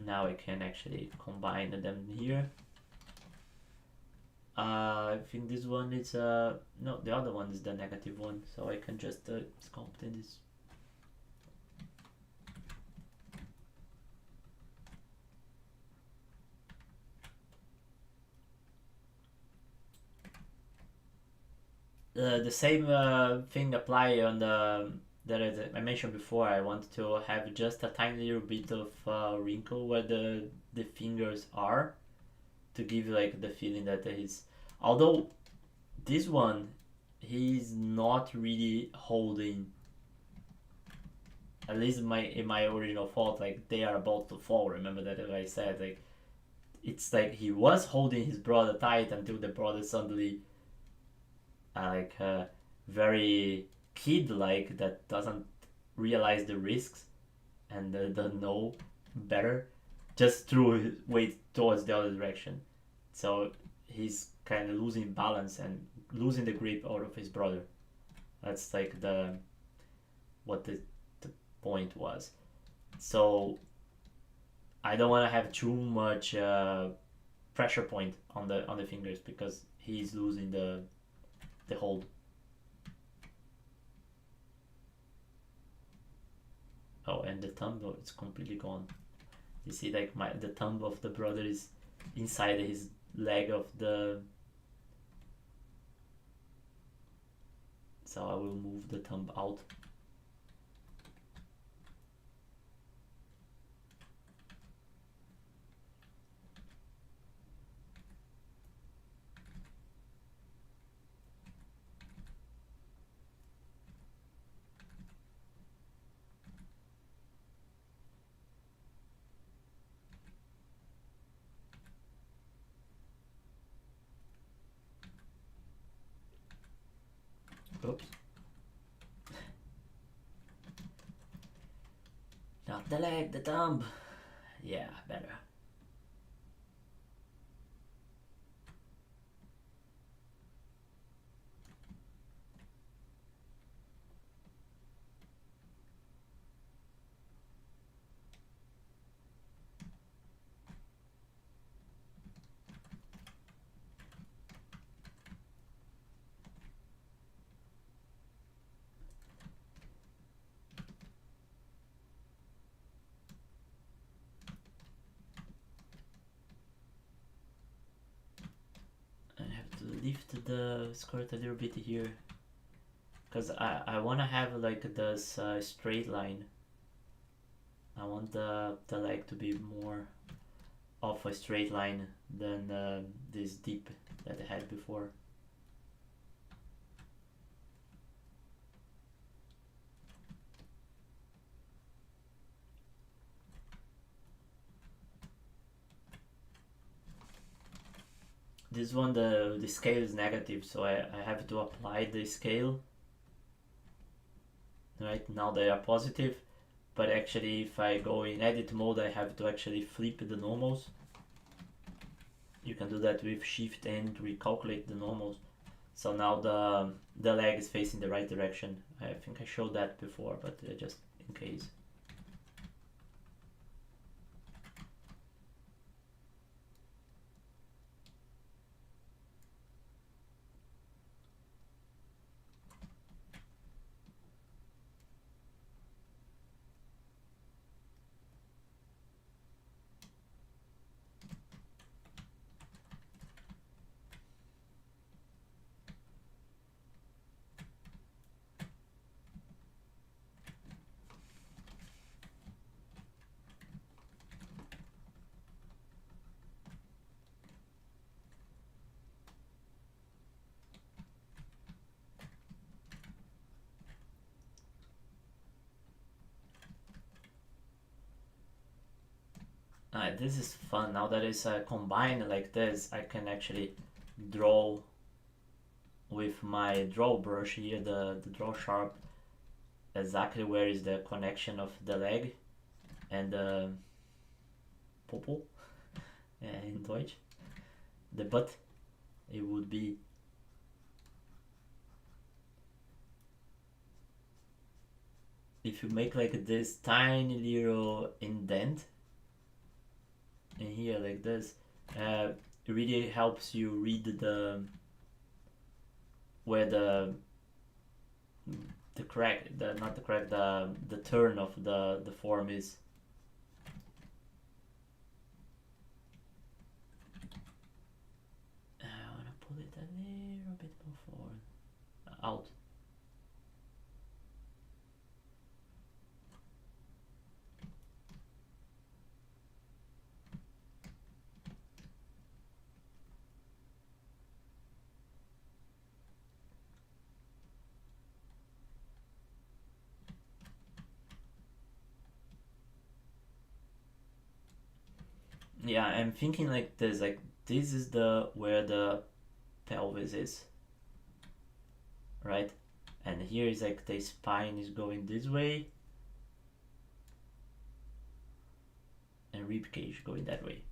Now I can actually combine them here. I think this one is no, the other one is the negative one, so I can just sculpt in this. The same thing apply on the that I mentioned before. I want to have just a tiny little bit of wrinkle where the fingers are, to give like the feeling that he's, although this one, he's not really holding, at least in my original thought, like they are about to fall. Remember that I said, like it's like he was holding his brother tight until the brother suddenly very kid-like, that doesn't realize the risks and doesn't know better, just threw his weight towards the other direction. So he's kind of losing balance and losing the grip out of his brother. That's like what the point was. So I don't want to have too much pressure point on the fingers, because he's losing the hold. Oh, and the thumb, it's completely gone. You see, like the thumb of the brother is inside his leg of the. So I will move the thumb out. Oops. Not the leg, the thumb. Yeah, better. Lift the skirt a little bit here, because I want to have like this straight line. I want the leg to be more of a straight line than this dip that I had before. This one, the scale is negative, so I have to apply the scale. Right now they are positive, but actually if I go in edit mode I have to actually flip the normals. You can do that with shift and recalculate the normals. So now the leg is facing the right direction. I think I showed that before, but just in case. This is fun. Now that it's combined like this, I can actually draw with my draw brush here, the draw sharp, exactly where is the connection of the leg and the Popo in Deutsch, the butt. It would be if you make like this tiny little indent in here like this, it really helps you read the where the crack, not the crack, the turn of the form is. I wanna pull it a little bit more forward, out. Yeah, I'm thinking like this, this is the where the pelvis is, right? And here is like the spine is going this way and rib cage going that way,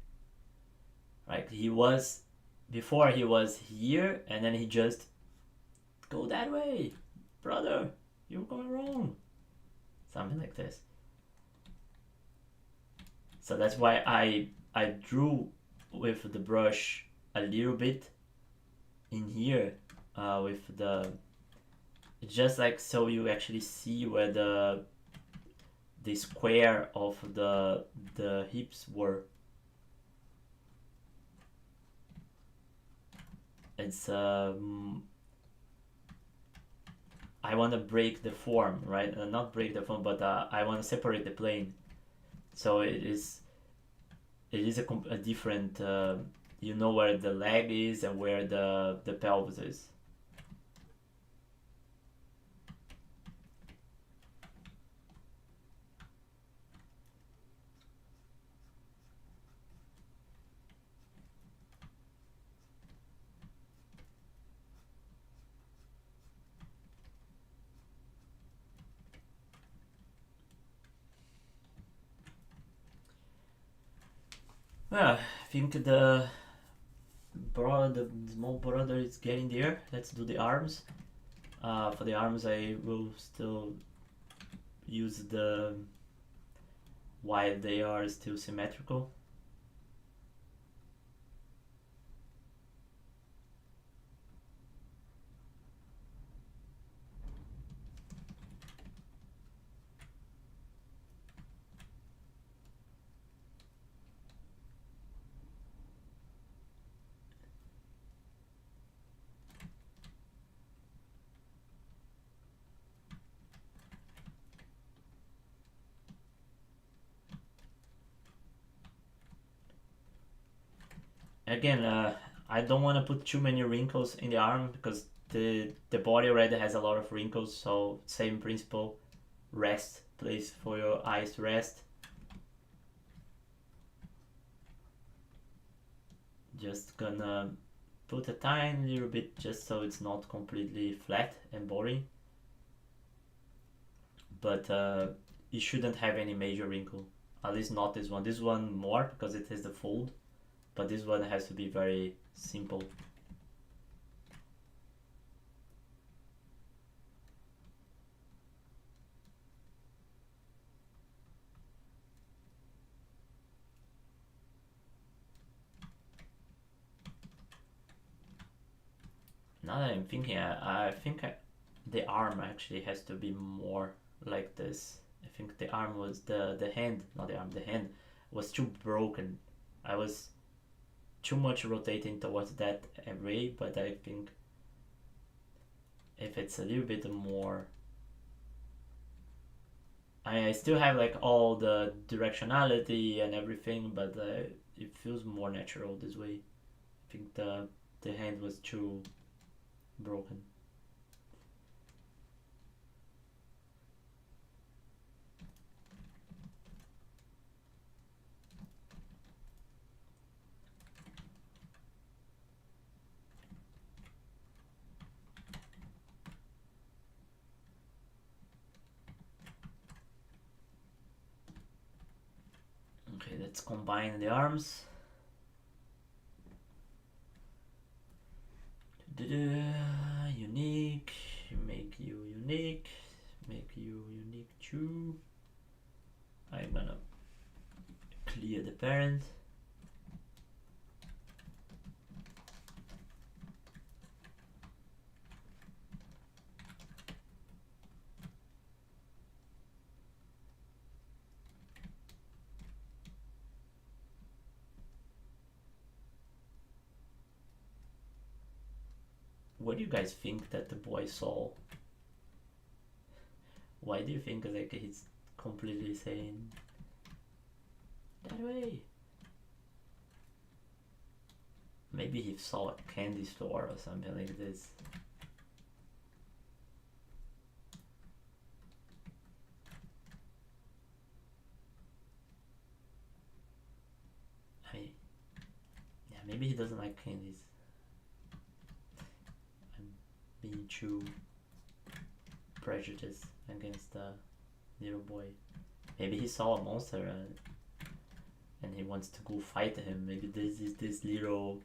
right? He was before, he was here and then he just go that way, brother, you're going wrong, something like this. So that's why I drew with the brush a little bit in here with the, just like so you actually see where the square of the hips were. It's I want to break the form, right? Not break the form, but I want to separate the plane. So it is a different, you know where the leg is and where the pelvis is. Well, I think the small brother is getting there. Let's do the arms. For the arms I will still use the, while they are still symmetrical. Again, I don't want to put too many wrinkles in the arm because the body already has a lot of wrinkles. So same principle, rest place for your eyes to rest. Just gonna put a tiny little bit just so it's not completely flat and boring. But it shouldn't have any major wrinkle. At least not this one. This one more because it has the fold. But this one has to be very simple. Now that I'm thinking, I think the arm actually has to be more like this. I think the arm was the hand, not the arm, the hand was too broken. I was too much rotating towards that way, but I think if it's a little bit more, I still have like all the directionality and everything, but it feels more natural this way. I think the hand was too broken. Okay, let's combine the arms. Unique, make you unique, make you unique too. I'm gonna clear the parent. What do you guys think that the boy saw? Why do you think like he's completely saying that way? Maybe he saw a candy store or something like this. I mean, yeah, maybe he doesn't like candies. I'm being too prejudiced against the little boy. Maybe he saw a monster and he wants to go fight him. Maybe this is this little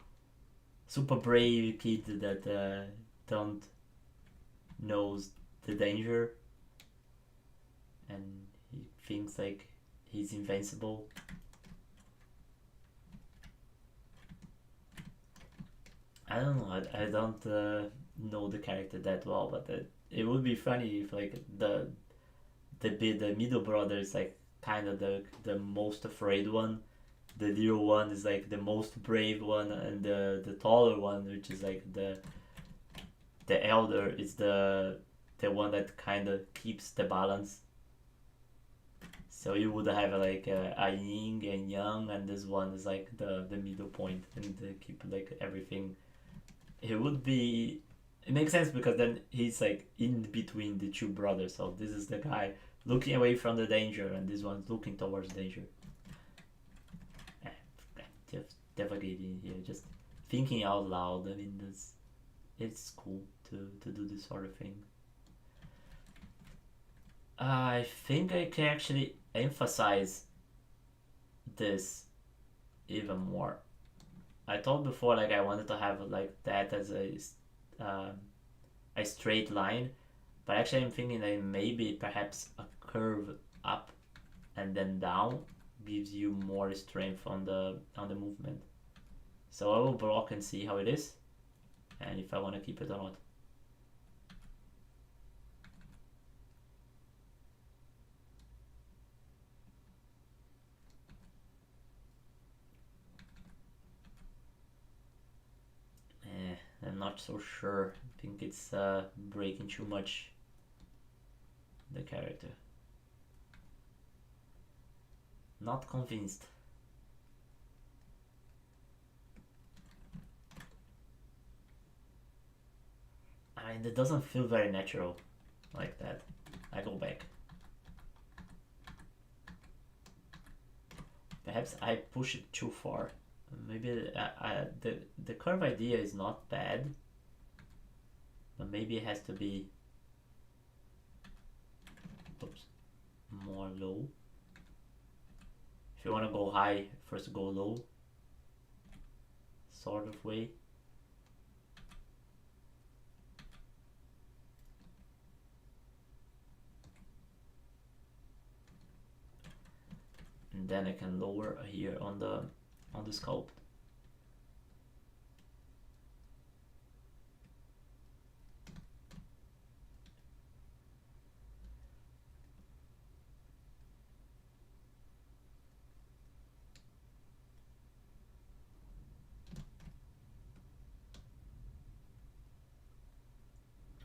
super brave kid that don't knows the danger and he thinks like he's invincible. I don't know. I don't know the character that well, but it would be funny if like the middle brother is like kind of the most afraid one. The little one is like the most brave one, and the taller one, which is like the elder, is the one that kind of keeps the balance. So you would have like a yin and yang, and this one is like the middle point, and they keep like everything. It would be. It makes sense because then he's like in between the two brothers. So this is the guy looking away from the danger, and this one's looking towards danger. Just navigating here, just thinking out loud. I mean, it's cool to do this sort of thing. I think I can actually emphasize this even more. I told before like I wanted to have like that as a straight line, but actually I'm thinking that maybe perhaps a curve up and then down gives you more strength on the movement. So I will block and see how it is, and if I want to keep it or not. I'm not so sure. I think it's breaking too much the character. Not convinced. I mean, it doesn't feel very natural like that. I go back. Perhaps I push it too far. Maybe the curve idea is not bad, but maybe it has to be, oops, more low. If you want to go high, first go low, sort of way. And then I can lower here on the sculpt.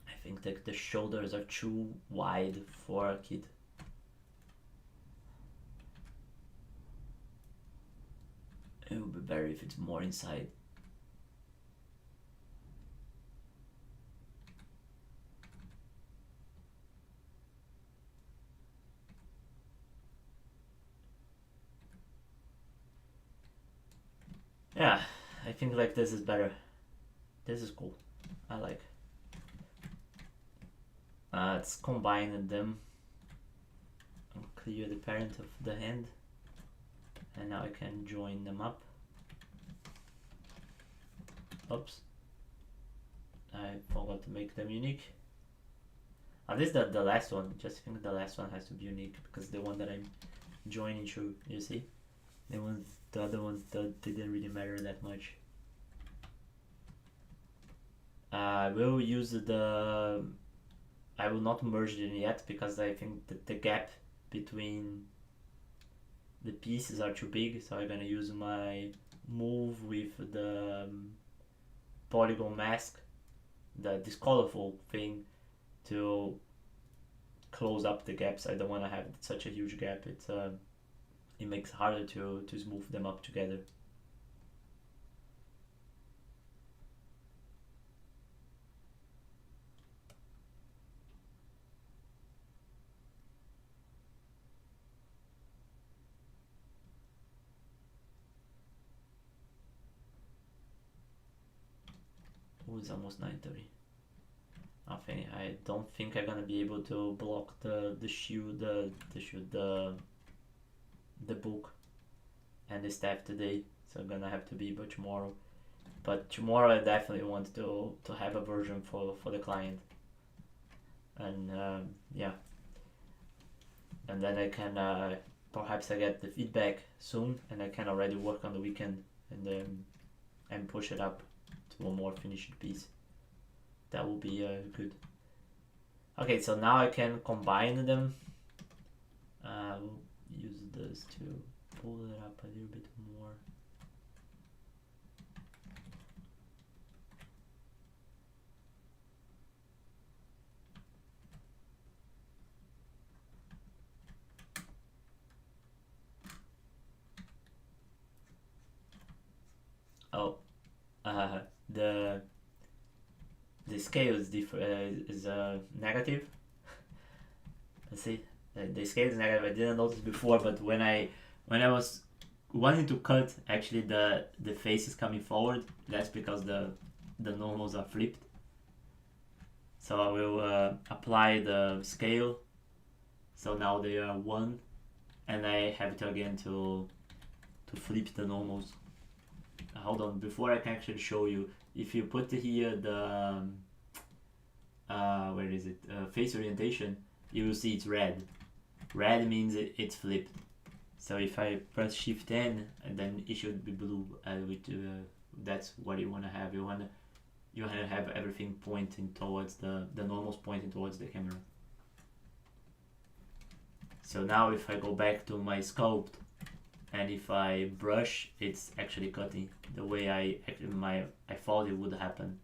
I think that the shoulders are too wide for a kid. It would be better if it's more inside. Yeah, I think like this is better. This is cool. I like. Let's combine them and clear the parent of the hand. And now I can join them up. Oops. I forgot to make them unique. At least the last one, just think the last one has to be unique because the one that I'm joining to, you see? The other ones didn't really matter that much. I will use I will not merge them yet because I think that the gap between the pieces are too big, so I'm gonna use my move with the polygon mask, this colorful thing, to close up the gaps. I don't want to have such a huge gap. It makes it harder to smooth them up together. Oh, it's almost 9:30. I don't think I'm gonna be able to block the book and the staff today, so I'm gonna have to be by tomorrow. But tomorrow I definitely want to have a version for the client, and yeah, and then I can perhaps I get the feedback soon, and I can already work on the weekend and push it up to a more finished piece. That will be good. Okay, so now I can combine them. We'll use this to pull it up a little bit more. Oh, the scale is negative. Let's see, the scale is negative. I didn't notice before, but when I was wanting to cut, actually the face is coming forward. That's because the normals are flipped. So I will apply the scale. So now they are 1, and I have to again to flip the normals. Hold on, before I can actually show you, if you put here the where is it, face orientation, you will see it's red. Red means it's flipped. So if I press Shift N, and then it should be blue. That's what you want to have. You want to have everything pointing towards the normals, pointing towards the camera. So now if I go back to my sculpt, and if I brush, it's actually cutting the way I thought it would happen.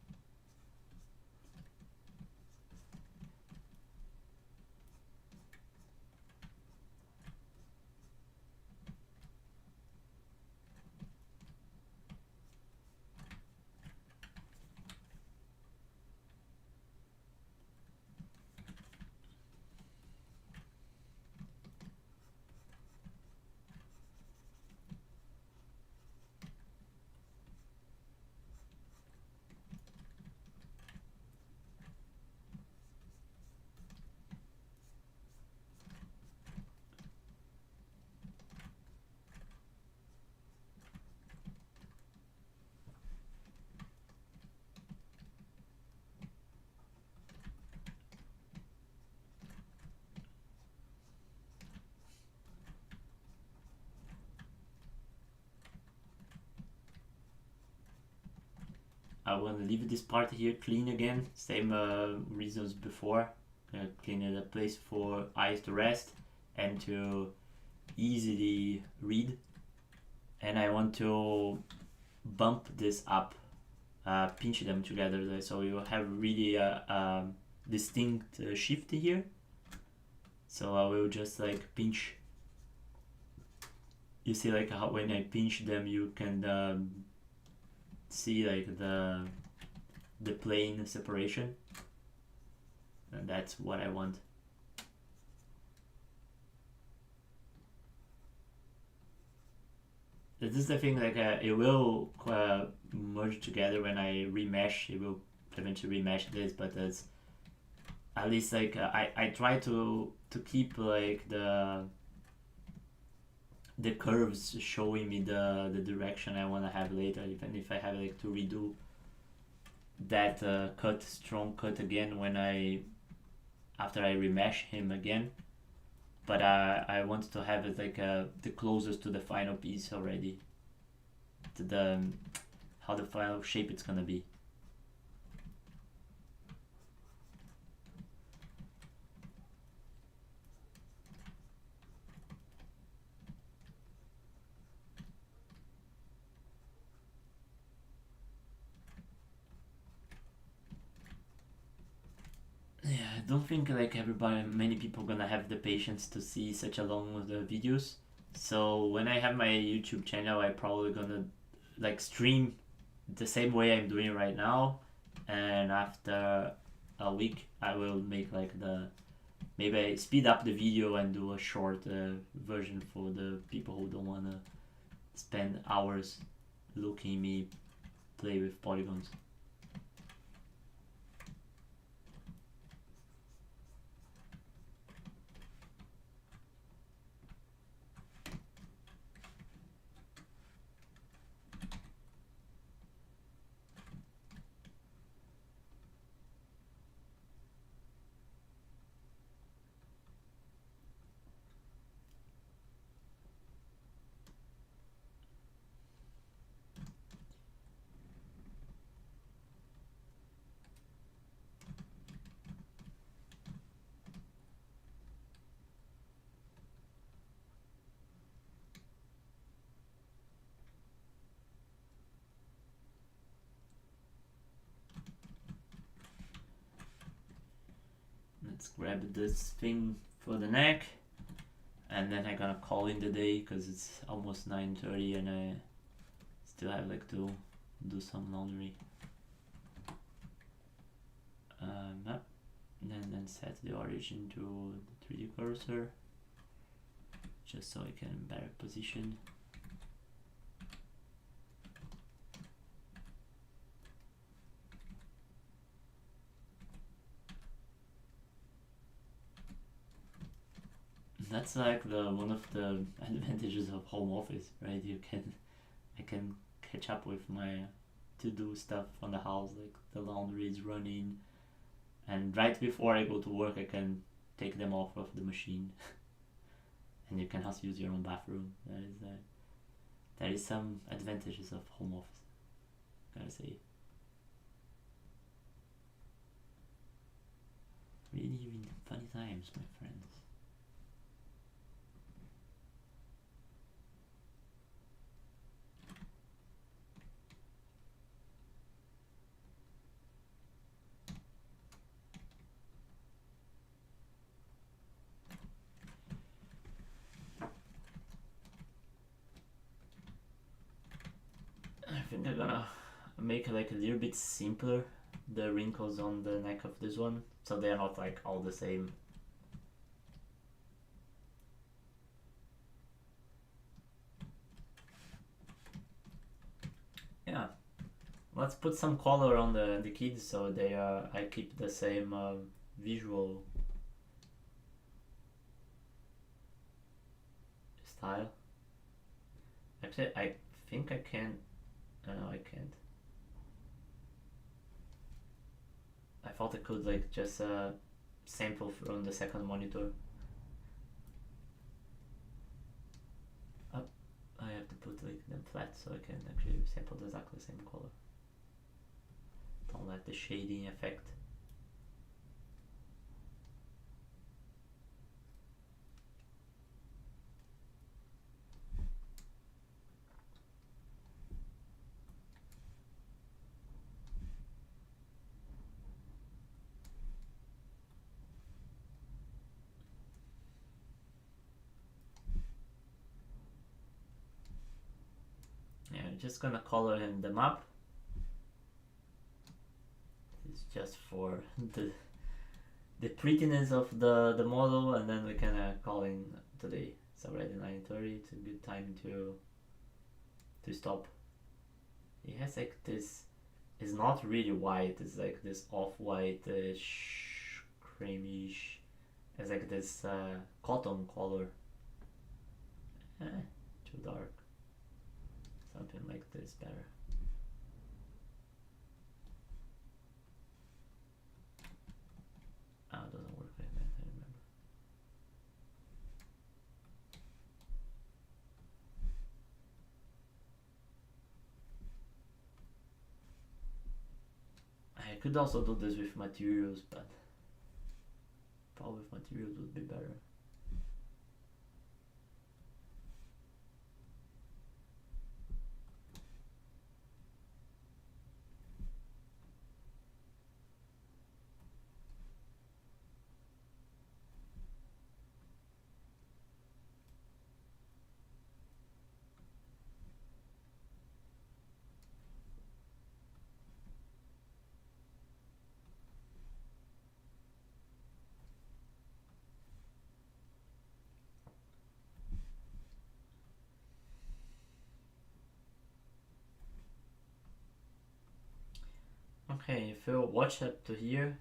I want to leave this part here clean again, same reasons before. Clean the place for eyes to rest and to easily read. And I want to bump this up, pinch them together, so you have really a distinct shift here. So I will just like pinch. You see like how when I pinch them you can see like the plane separation, and that's what I want. This is the thing, like it will merge together when I remesh. It will eventually remesh this, but it's at least like I try to keep like the curves showing me the direction I want to have later, even if I have like to redo that strong cut again when after I remesh him again. But I want to have it like the closest to the final piece already, to the how the final shape it's gonna be. Yeah, I don't think like many people gonna have the patience to see such a long videos. So when I have my YouTube channel, I probably gonna like stream the same way I'm doing right now, and after a week I will make like maybe I speed up the video and do a short version for the people who don't wanna spend hours looking me play with polygons. Let's grab this thing for the neck, and then I'm gonna call in the day because it's almost 9:30 and I still have like to do some laundry. Then set the origin to the 3D cursor just so I can better position. That's like one of the advantages of home office, right? I can catch up with my to-do stuff on the house, like the laundry is running, and right before I go to work I can take them off of the machine and you can also use your own bathroom. There is some advantages of home office, gotta say. Really funny times, my friends. I think I'm gonna make like a little bit simpler the wrinkles on the neck of this one, so they're not like all the same. Yeah, let's put some color on the kids so they I keep the same visual style. Actually, I think I can. No, I can't. I thought I could like just sample from the second monitor. I have to put like them flat so I can actually sample exactly the same color. don't let the shading affect. Yeah, I'm just gonna color him the map. It's just for the prettiness of the model, and then we can call in today. It's already 9:30. It's a good time to stop. It has like this. It's not really white. It's like this off-white, creamish. It's like this cotton color. Too dark. Something like this better. Oh, it doesn't work like that, I remember. I could also do this with materials, but probably with materials would be better. Okay, if you watched up to here,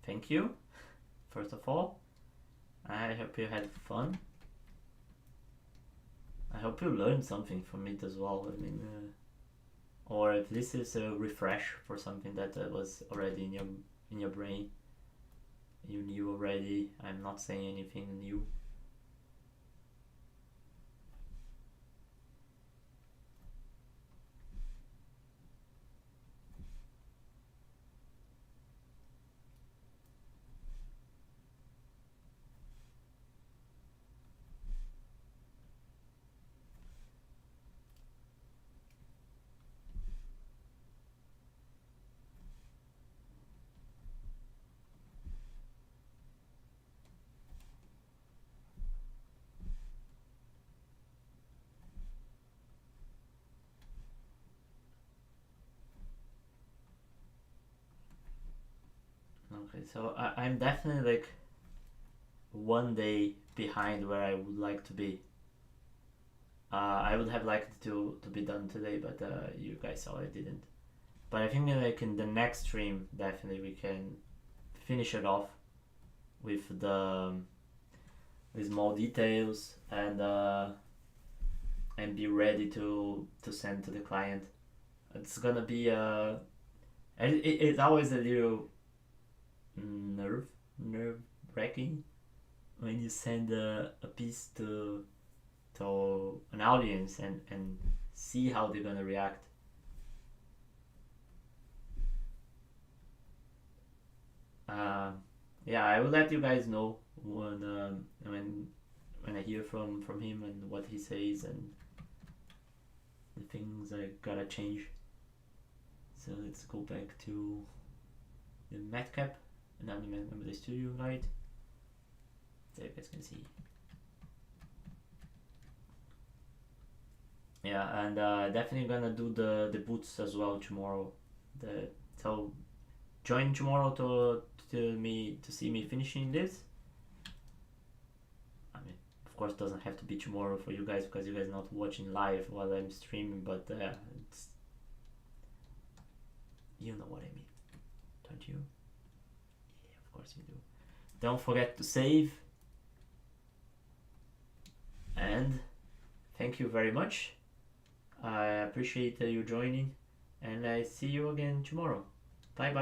thank you, first of all. I hope you had fun. I hope you learned something from it as well. I mean, or if this is a refresh for something that was already in your brain, you knew already. I'm not saying anything new. Okay, so I'm definitely like one day behind where I would like to be. I would have liked to be done today, but you guys saw I didn't. But I think like in the next stream, definitely we can finish it off with the small details and be ready to send to the client. It's gonna be it's always a little nerve wracking when you send a piece to an audience and see how they're gonna react. Yeah, I will let you guys know when I hear from him and what he says and the things I gotta change. So let's go back to the mat cap and now remember the studio guide. So you guys can see. Yeah, and definitely gonna do the boots as well tomorrow. So join tomorrow to see me finishing this. I mean, of course, it doesn't have to be tomorrow for you guys because you guys are not watching live while I'm streaming, but it's, you know what I mean, don't you? Yeah, of course you do. Don't forget to save, and thank you very much. I appreciate you joining, and I see you again tomorrow. Bye bye.